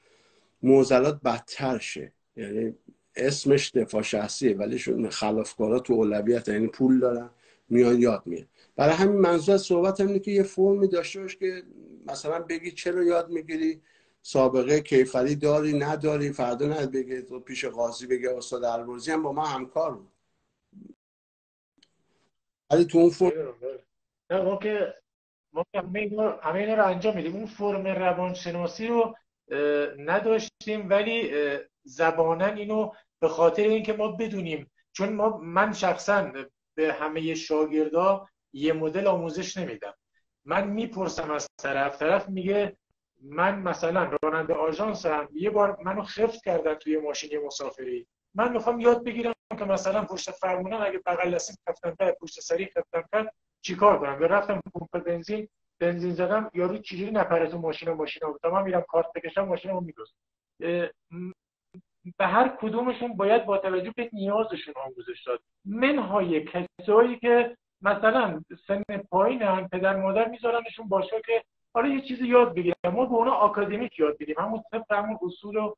معضلات بدتر شه. یعنی اسمش دفاع شخصیه ولی شون خلافکارا تو اولویت، یعنی پول دارن میان یاد میگیرن. برای همین منظور از صحبت اینه که یه فرمی داشته باش که مثلا بگی چرا یاد میگیری، سابقه کیفری داری نداری، فردا نه بگی تو پیش قاضی بگی استاد البرزی هم با ما همکار بود. ولی تو اون فرم نه ما که همه اینا رو انجام میدیم. اون فرم روانشناسی رو نداشتیم، ولی زبانا اینو به خاطر اینکه ما بدونیم، چون من شخصا به همه شاگردا یه مدل آموزش نمیدم. من میپرسم از طرف میگه من مثلا راننده آژانسم، یه بار منو خفت کردن توی ماشین یه مسافری، من میخوام یاد بگیرم که مثلا پشت فرمونم اگه بغل دستی خفتم کرد، پشت سری خفتم کرد چیکار کنم. یا رفتم پمپ بنزین زدم، یارو چجوری نپره تو ماشین بود، من میرم کارت بکشم ماشینمو میدوزه. به هر کدومشون باید با توجه به نیازشون آموزش داد. منهای کسایی که مثلا سن پایینن، پدر مادر میذارنشون باشه که حالا یه چیزی یاد بگیرن، ما به اونا آکادمیک یاد بدیم، همون طبق همون اصول و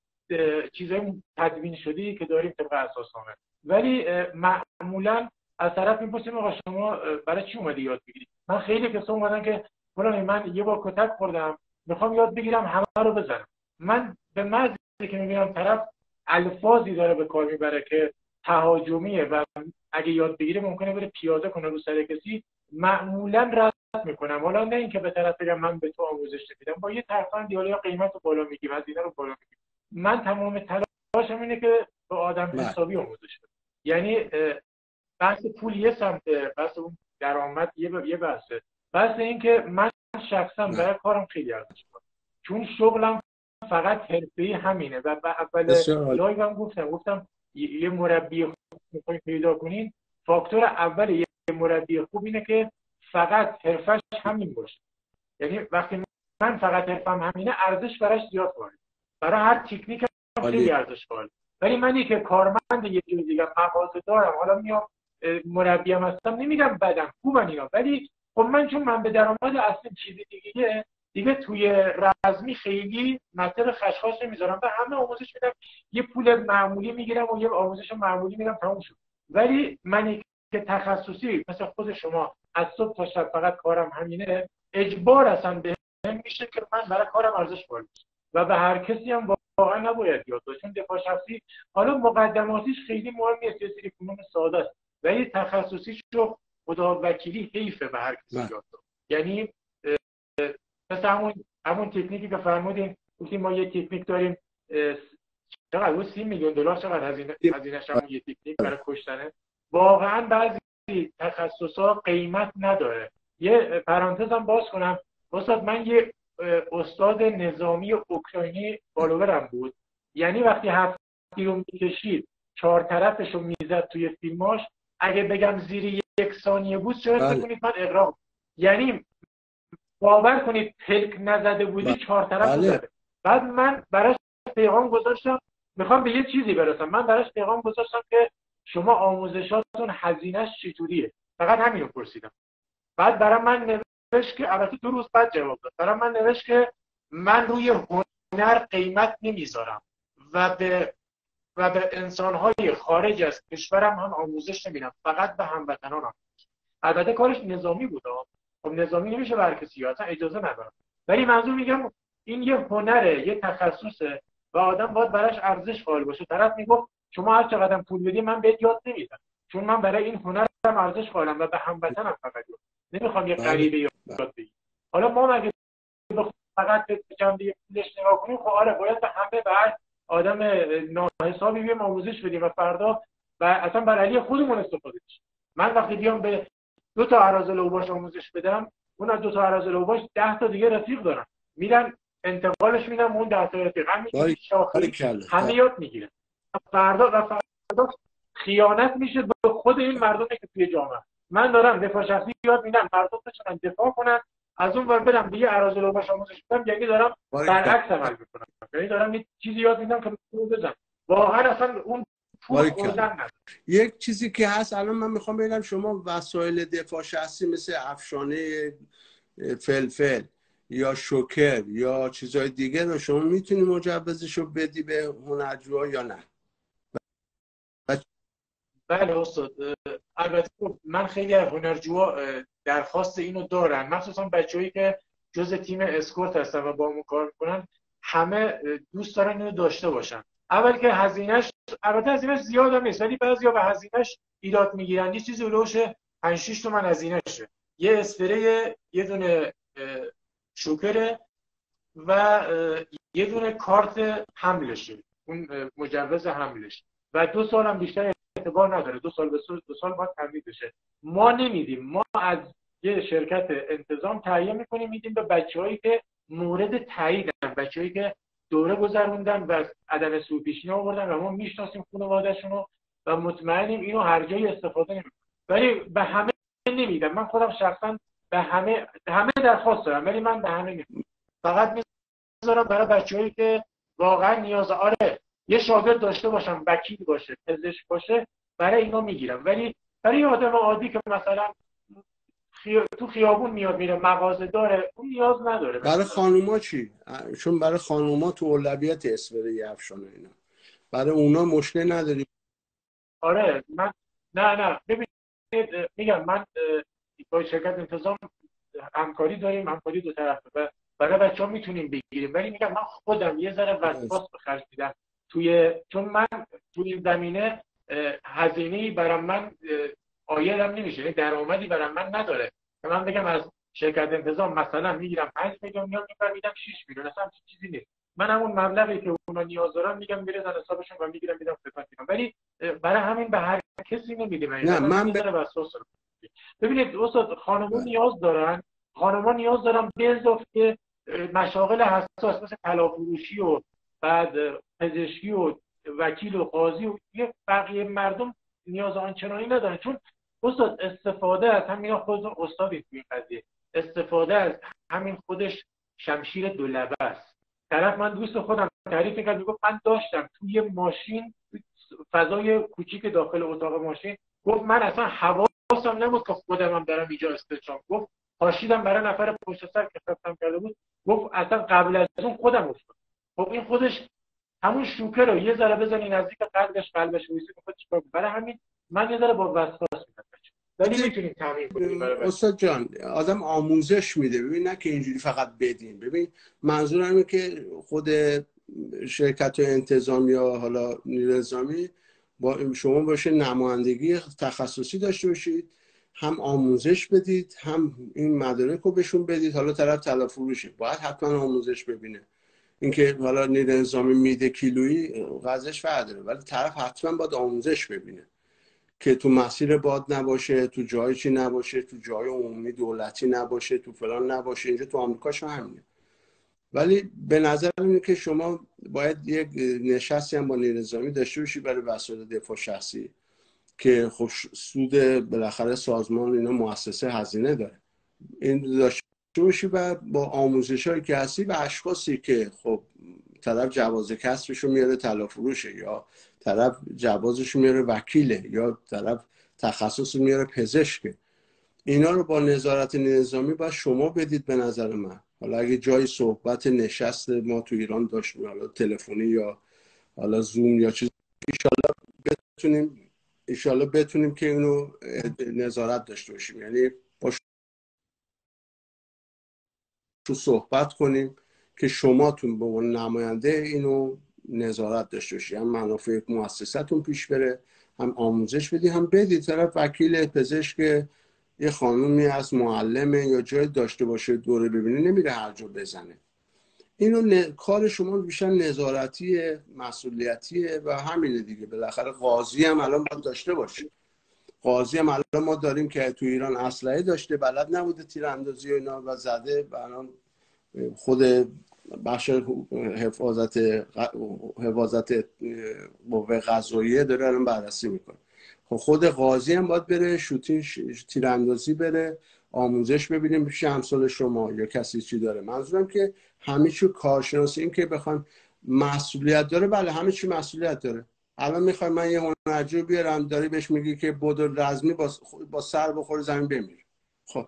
چیزای تدوین شده‌ای که داریم طبق اساسنامه. ولی معمولا از طرف میپرسیم آقا شما برای چی اومدی یاد بگیری؟ من خیلی کسا اومدن که فلان من یه بار کتک خوردم میخوام یاد بگیرم همه رو بزنم. من به محض که میبینم طرف الفاظی داره به کار میبره که تهاجمیه و اگه یاد بگیره ممکنه بره پیاده کنه رو سر کسی، معمولا رد میکنم. حالا نه اینکه به طرف بگم من به تو آموزش نمیدم، با یه ترفند یا قیمت رو بالا میگیم، هزینه رو بالا میگیم. من تمام تلاشم اینه که به آدم حسابی آموزش بدم. یعنی بحث پول یه سمته، بحث اون درآمد یه بحثه، بحث این که من شخصا برای کارم خیلی ارزش قائلم، چون شغلم فقط حرفه‌ای همینه. و اول لایوم گفتم یه مربی خوب میخواید پیدا کنین، فاکتور اول یه مربی خوب اینه که فقط حرفش همین باشه. یعنی وقتی من فقط حرفم همینه، ارزش براش زیاد قائلم، برای هر تکنیک خیلی ارزش قائلم. ولی منی که کارمند یه جور دیگه، مغازه دارم، حالا میام مربیم هستم، نمیگم بدم، خوبن اینا، ولی خب من به درآمد اصلی چیزی دیگه توی رزمی خیلی مطلب خشخاش نمیذارم و همه آموزش میدم، یه پول معمولی میگیرم و یه آموزش معمولی میدم، تموم شد. ولی منی که تخصصی مثل خود شما از صبح تا شب فقط کارم همینه، اجبار اصلا بهم میشه که من برای کارم ارزش قائل بشم و به هر کسی هم واقعا نباید یاد داشت، چون دفاع شخصی حالا مقدماتیش خیلی مهم نیست، یه سری فنون ساده است، ولی تخصصیش رو خدا وکیلی حیفه به هر کسی یاد داد. یعنی مثل همون تکنیکی که فرمودین، گفتیم ما یه تکنیک داریم، چقدر بود 30 میلیون دلار چقدر هزینه‌اش همون یه تکنیک برای کشتنه. واقعا بعضی تخصصا قیمت نداره. یه پرانتز هم باز کنم، استاد من یه استاد نظامی اوکراینی فالوورم بود، یعنی وقتی هفتی رو میکشید 4 طرفش رو میزد توی فیلماش، اگه بگم زیر 1 ثانیه بود شاید بکنید من اغراق، یعنی باور کنید پلک نزده بودی 4 طرف رو زده. بعد من براش پیغام گذاشتم، میخوام به یه چیزی برسم، من براش پیغام گذاشتم که شما آموزشاتون هزینه‌اش چطوریه، فقط همین رو پرسیدم. بعد برای من نوشت که البته 2 روز بعد جواب داد، برای من نوشت که من روی هنر قیمت نمیذارم و به انسان‌های خارج از کشورم هم آموزش نمیدم، فقط به هموطنانم. البته کارش نظامی بود، خب نظامی نمیشه بر کسی، اصلا اجازه ندارم، ولی منظور میگم این یه هنره، یه تخصصه و آدم باید براش ارزش قائل باشه. طرف میگفت شما هر چقدر پول بدی من بهت یاد نمیدم، چون من برای این هنرم ارزش قائلم و به هموطنم فقط نمیخوام یه غریبه یاد بگیرم. حالا ما مگه فقط به جنبه پولش نگاه کنیم؟ خب آره باید به همه بعد آدم ناحسابی بیام آموزش بدیم و فردا و اصلا بر علیه خودمون استفاده کنیم. من وقتی بیام به 2 تا اراذل اوباش آموزش بدم، اون از 2 تا اراذل اوباش 10 تا دیگه رفیق دارن، میرن انتقالش میدم اون 10 تا رفیق، همه یاد میگیرن. فردا خیانت میشه به خود این مردمی که توی جامعه. من دارم دفاع شخصی یاد میدم، مردم بتونن دفاع کنن، از اون ور برم به یه اراذل اوباش آموزش بدم، یعنی دارم برعکس عمل میکنم، یعنی دارم یه چیزی یاد میدم که بزنم. واقعا اصلا اون یک چیزی که هست، الان من میخوام ببینم شما وسایل دفاع شخصی مثل افشانه فلفل یا شوکر یا چیزهای دیگه رو شما میتونی مجوزش رو بدی به هنرجوها یا نه؟ بله استاد، البته من خیلی از هنرجوها درخواست اینو دارن، مخصوصا بچه‌هایی که جز تیم اسکورت هستن و با ما کار میکنن، همه دوست دارن اینو داشته باشن. اول که هزینهش، البته هزینهش زیاد هم نیست، ولی بعضیا به هزینهش ایراد میگیرن. یه چیزی هلوش 5-6 تومن هزینهشه، یه اسپری، یه دونه شوکر و یه دونه کارت حملشه، اون مجوز حملش، و 2 سال هم بیشتر اعتبار نداره، 2 سال به 2 سال باید تمدید بشه. ما نمیدیم، ما از یه شرکت انتظام تهیه میکنیم میدیم به بچه‌هایی که مورد تاییدن، بچه‌هایی که دوره گذروندن و عدم سوء پیشینه آوردن و ما میشناسیم خانواده‌شون رو و مطمئنیم اینو هر جایی استفاده نمی‌کنن. ولی به همه نمیدم، من خودم شخصا به همه درخواست دارم، ولی من به همه نمیدم، فقط میذارم برای بچه‌هایی که واقعا نیاز آره یه شاگرد داشته باشم، وکیل باشه، پزشک باشه، برای اینا میگیرم. ولی برای آدم عادی که مثلا تو خیابون میاد میره مغازه داره، اون نیاز نداره. برای خانوما چی؟ چون برای خانوما تو اولویت اسپری افشانه اینا، برای اونا مشکل نداری؟ آره من نه ببینید میگم من با شرکت انتظام همکاری داریم، همکاری 2 طرفه و برای بچه‌ها میتونیم بگیریم، ولی میگم من خودم یه ذره وسواس به خرج میدم چون من توی این زمینه هزینه‌ای برام من عایدم نمیشه، یعنی درآمدی برام من نداره که من بگم از شرکت انتظام مثلا میگیرم 5 میلیون یا میدم 6 میلیون، اصلا چیزی نیست. من همون مبلغی که اونا نیاز دارن میگم بریزن حسابشون و میگیرم میدم خدمت میدم، ولی برای همین به هر کسی نمیدیم. نه من وسواس دارم. ببینید استاد، خانم‌ها نیاز دارن به اضافه مشاغل حساس مثل طلافروشی و بعد پزشکی و وکیل و قاضی و بقیه مردم نیاز آنچنانی ندارن، چون استاد استفاده از همین خودتون استادید توی این قضیه، استفاده از همین خودش شمشیر 2 لبه است. طرف من دوست خودم تعریف می‌کرد، میگفت من داشتم توی ماشین، فضای کوچیک داخل اتاق ماشین، گفت من اصلا حواسم نبود که خودم هم دارم اینجا استشام، گفت پاشیدم برای نفر پشت سر که خفتم کرده بود، گفت اصلا قبل از اون خودم افتاد. خب این خودش همون شوکه رو یه ذره بزنی نزدیک قلبش ویسی که چیکار. برای همین من یه ذره با وسواس میدم، ولی میتونیم تامین کنیم. استاد جان آدم آموزش میده، ببین نه که اینجوری فقط بدین. ببین منظورم اینه که خود شرکت انتظام یا حالا نیروی انتظامی با شما باشه نمایندگی تخصصی داشته باشید، هم آموزش بدید، هم این مدارک رو بهشون بدید. حالا طرف طلا فروشه باید حتما آموزش ببینه. اینکه حالا نیروی انتظامی میده کیلویی غزش فرق داره، ولی طرف حتما باید آموزش ببینه که تو مسیر باد نباشه، تو جای چی نباشه، تو جای عمومی دولتی نباشه، تو فلان نباشه. اینجا تو آمریکاش همینه. ولی به نظر اینه که شما باید یک نشستی هم با نیروی انتظامی داشته باشید برای وسایل دفاع شخصی که خب سود بالاخره سازمان اینا مؤسسه هزینه داره. این داشته باشی و با آموزش هایی که هستی و اشخاصی که خب طرف جواز کسبشو میاره طلا فروشه، یا طرف جوازشو میاره وکیله، یا طرف تخصص میاره پزشکه، اینا رو با نظارت نظامی باید شما بدید به نظر من. حالا اگه جای صحبت نشست ما تو ایران داشتیم، حالا تلفنی یا حالا زوم یا چیز، ایشالله بتونیم که اینو نظارت داشته باشیم، یعنی با تو صحبت کنیم که شماتون به عنوان نماینده اینو نظارت داشته باشید، هم منافع مؤسساتون پیش بره، هم آموزش بدی، هم بدی طرف وکیل پزشک یه خانومی از معلمه یا جای داشته باشه دوره ببینه، نمیره هر جا بزنه. اینو کار شما بیشتر نظارتی مسئولیتیه و همینه دیگه. بالاخره قاضی هم الان باید داشته باشه. قاضی هم الان ما داریم که تو ایران اسلحه داشته، بلد نبوده تیراندازی و اینا و زده و الان خود بخش حفاظت قوه قضاییه داره الان بررسی میکنه. خب خود قاضی هم باید بره شوتینگ تیراندازی بره آموزش ببینیم پیش همسال شما یا کسی چی داره. منظورم که همه چی کارشناسی، این که بخوام مسئولیت داره، بله همه چی مسئولیت داره. الان میخوای من یه هنرجو بیارم داری بهش میگی که بدو رزمی با سر بخوره زمین بمیر. خب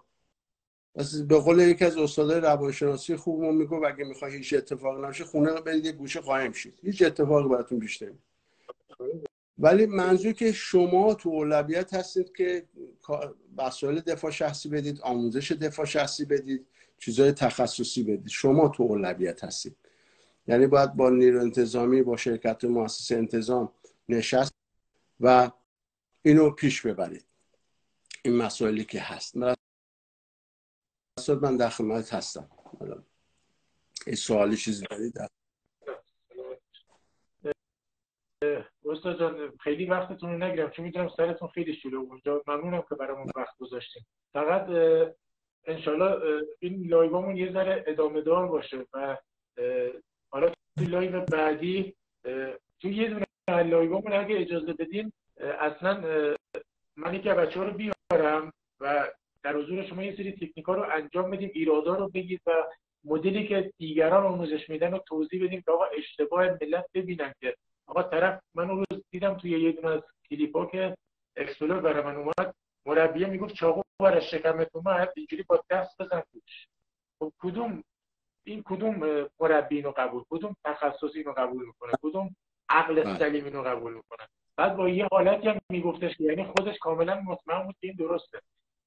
بس به قول یکی از استادای روانشناسی خوبمون میگه اگه میخوای هیچ اتفاقی نشه خونه رو برید یه گوشه قایم شید، هیچ اتفاقی براتون پیش نمیاد. ولی منظور که شما تو اولویت هستید که وسایل دفاع شخصی بدید، آموزش دفاع شخصی بدید، چیزای تخصصی بدید. شما تو اولویت هستید، یعنی باید با نیروی انتظامی با شرکت مؤسسه انتظام نشست و اینو پیش ببرید. این مسائلی که هست من در خدمت هستم. این سوالی چیزی دارید؟ استاد جان خیلی وقتتون رو نگیرم چون میدونم سرتون خیلی شلوغه اونجا. ممنونم که برامون وقت گذاشتین. فقط انشالله این لایوامون یه ذره ادامه دار باشه و حالا تو لایو بعدی تو یه دونه لایوامون اگه اجازه بدین اصلا من یکی از بچه‌ها رو بیارم و در حضور شما یه سری تکنیک‌ها رو انجام بدیم، ایرادا رو بگید و مدلی که دیگران آموزش میدن رو توضیح بدیم که آقا اشتباه ملت ببینن که آقا طرف. من اون روز دیدم توی یه دونه از کلیپ‌ها که اکسپلور برای من اومد، مربی میگفت چاقو برای شکمت اومد اینجوری با دست بزن توش. خب کدوم مربی اینو قبول، کدوم تخصصی اینو قبول میکنه، کدوم عقل سلیم اینو قبول میکنه؟ بعد با یه حالتی هم میگفتش که یعنی خودش کاملا مطمئن بود که این درسته.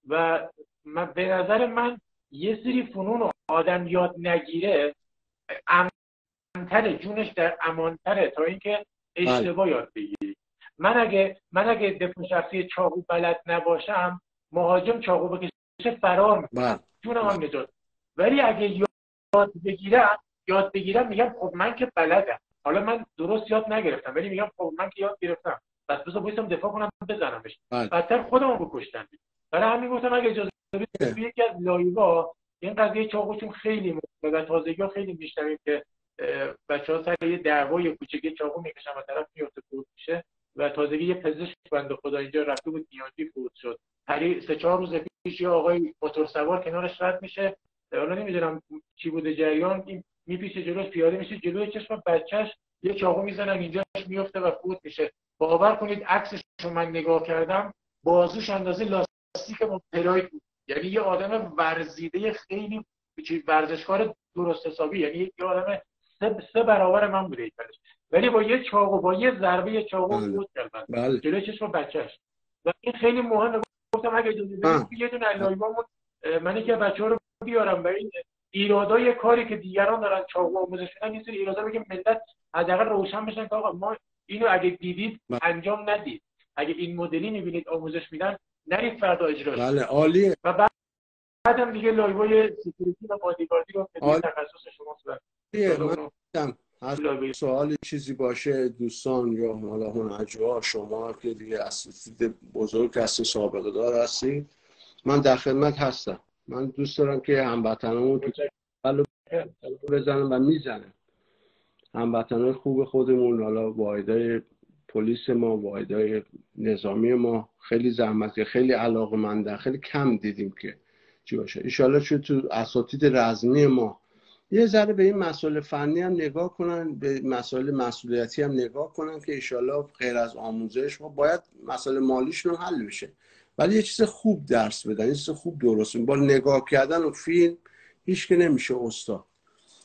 و من به نظر من یه سری فنون رو آدم یاد نگیره امن‌تره، جونش در امان‌تره تا اینکه اشتباه یاد بگیری. من اگه دفاع شخصی چاقو بلد نباشم، مهاجم چاقو بکشه فرار میکنم، جونم هم نجات. ولی اگه یاد بگیرم میگم خب من که بلدم، حالا من درست یاد نگرفتم ولی میگم خب من که یاد گرفتم، پس بذار وایسم دفاع کنم بزنمش، بدتر خودمو بکشتم. برای همین گفتم اگه اجازه بدید یکی از لایوها این قضیه چاقوشون خیلی مهمه و تازگی‌ها خیلی میشنویم که بچه‌ها سر یه دعوای کوچیک چاقو میکشن و طرف میفته فوت میشه. و تازگی یه پزشک بنده خدا اینجا رفته بود نیازی فوت شد. 3-4 روز پیش یه آقای موتور سوار کنارش رد میشه، حالا نمیدونم چی بوده جریان، این میپیچه جلوش پیاده میشه، جلوی چشم بچهش یه چاقو میزنن اینجاش میفته و فوت میشه. باور کنید عکسش رو من نگاه کردم، بازوش اندازه لاستیک پراید بود. یعنی یه آدم ورزیده خیلی ورزشکار درست حسابی، یعنی یه آدم 3 برابر من بوده ایتالش، ولی با یه چاقو، با یه ضربه چاقو فوت کرد جلوی چشم بچهش. و این خیلی مهمه. گفتم اگه اجازه بدید یه دونه لایوامون من که بچه‌ها رو بیارم و این ایرادای کاری که دیگران دارن چاقو آموزش میدن یه سری ایرادا بگیم ملت حداقل روشن بشن که آقا ما اینو اگه دیدید انجام ندید، اگه این مدلی میبینید آموزش میدن نرید فردا اجراش. بله عالیه. و بعدم دیگه لایوهای سکیوریتی و بادیگاردی رو که تخصص شماست. من سوالی چیزی باشه دوستان یا حالا هنرجوها شما که دیگه اساتید بزرگ هستی سابقه دار هستی، من در خدمت هستم. من دوست دارم که هموطنامون تو بزنن و میزنن. هموطنان خوب خودمون، حالا واحدهای پلیس ما، واحدهای نظامی ما خیلی زحمت، خیلی علاقه‌مندن، خیلی کم دیدیم که چی باشه. ان شاءالله تو اساتید رزمی ما یه ذره به این مسائل فنی هم نگاه کنن، به مسائل مسئولیتی هم نگاه کنن که ان شاءالله غیر از آموزش ما باید مسائل مالیشون حل بشه، ولی یه چیز خوب درس بدن، یه چیز خوب درست. با نگاه کردن و فیلم هیچ که نمیشه استاد،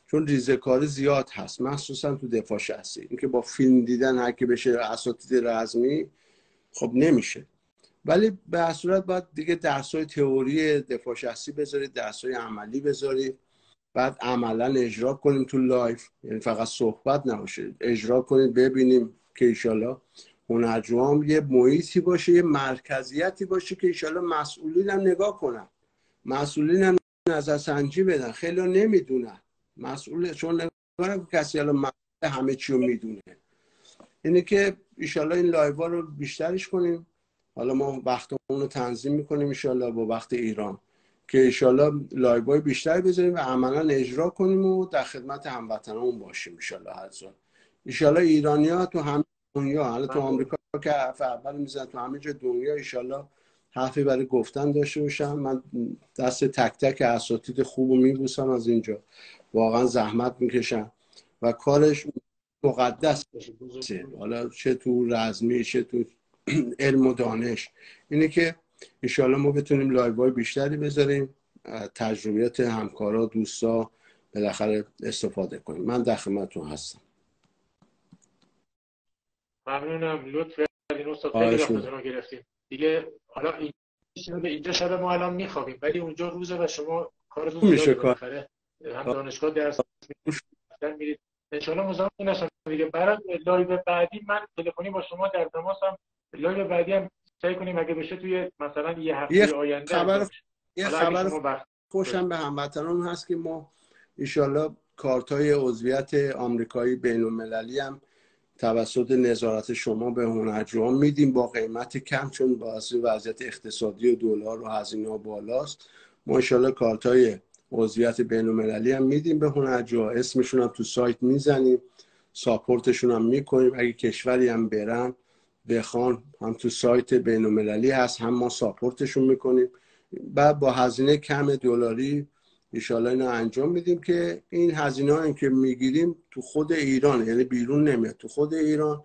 چون ریزه‌کاری زیاد هست مخصوصا تو دفاع شخصی. اینکه با فیلم دیدن هر کی بشه اساتید رزمی خب نمیشه، ولی به هر صورت باید دیگه درس‌های تئوری دفاع شخصی بذارید، درس‌های عملی بذارید، بعد عملا اجرا کنیم تو لایف، یعنی فقط صحبت نباشه، اجرا کنید ببینیم که ایشالا هنرجوام یه محیطی باشه، یه مرکزیتی باشه که ایشالا مسئولین هم نگاه کنن، مسئولین هم نظرسنجی بدن. خیلی نمیدونن مسئول، چون نگاه کسی الان همه چی رو میدونه. اینه که ایشالا این لایو ها رو بیشترش کنیم. حالا ما وقتمون رو تنظیم میکنیم ایشالا با وقت ایران که ایشالا لایوهای بیشتر بذاریم و عملا اجرا کنیم و در خدمت هموطنانمون باشیم ایشالا هر سال. ایشالا ایرانی‌ها تو همه دنیا، حالا تو آمریکا که حرف اول میزنن، تو همه جای دنیا ایشالا حرفی برای گفتن داشته باشم. من دست تک تک اساتید خوبو میبوسم از اینجا، واقعا زحمت میکشن و کارش مقدس باشه، حالا چه تو رزمی چه تو علم و دانش. اینه که انشاءالله ما بتونیم لایوهای بیشتری بذاریم، تجربیات همکارا دوستا بالاخره استفاده کنیم. من در خدمتتون هستم. ممنونم، لطف کردین استاد، خیلی وقتتون رو گرفتیم دیگه. حالا اینجا شب ما الان میخوابیم ولی اونجا روزه و شما کارتون زیاده، بالاخره هم دانشگاه درس میرید. انشالله مزاحمتون نشم دیگه. برای لایو بعدی من تلفنی با شما در تماسم. لایو بعدی هم سعی کنیم اگه بشه توی مثلا یه هفته آینده. یه خبر خوشم به هموطنان هست که ما انشالله کارتای عضویت آمریکایی بین‌المللی هم توسط نظارت شما به هنرجویان میدیم با قیمت کم، چون باعث وضعیت اقتصادی و دلار و هزینه‌ها بالاست. ما انشالله کارتای عضویت بین‌المللی هم میدیم به هنرجوها، اسمشون هم تو سایت میزنیم، ساپورتشون هم میکنیم. اگه کشوری هم برن بخوان هم تو سایت بین‌المللی هست، هم ما ساپورتشون میکنیم. بعد با هزینه کم دلاری انشالله اینو انجام میدیم که این هزینه هایی که میگیریم تو خود ایران، یعنی بیرون نمیاد، تو خود ایران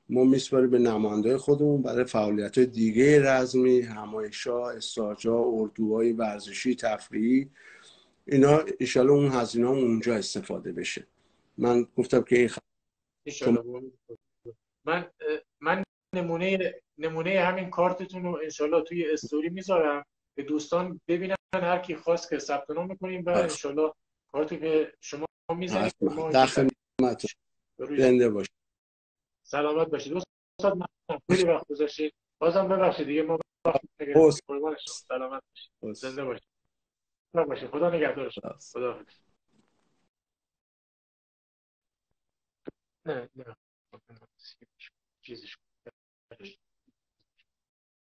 ما میسپاریم به نماینده خودمون برای فعالیت دیگه رزمی، همایش‌ها، استارج‌ها، اردوهای ورزشی، تفریحی، اینا انشالله اون هزینه هم اونجا استفاده بشه. من گفتم که این من نمونه همین کارتتون رو انشالله توی استوری میذارم به دوستان ببینن، هر کی خواست که ثبت نام میکنیم و انشالله کارتو که شما میزنید ما در خدمتتون. زنده باشید، سلامت باشید استاد. من خیلی وقت گذاشتید، بازم ببخشید دیگه ما سلامت باشید، زنده باشید. خدا نگهدارتون. خدا حافظ. نه چیزش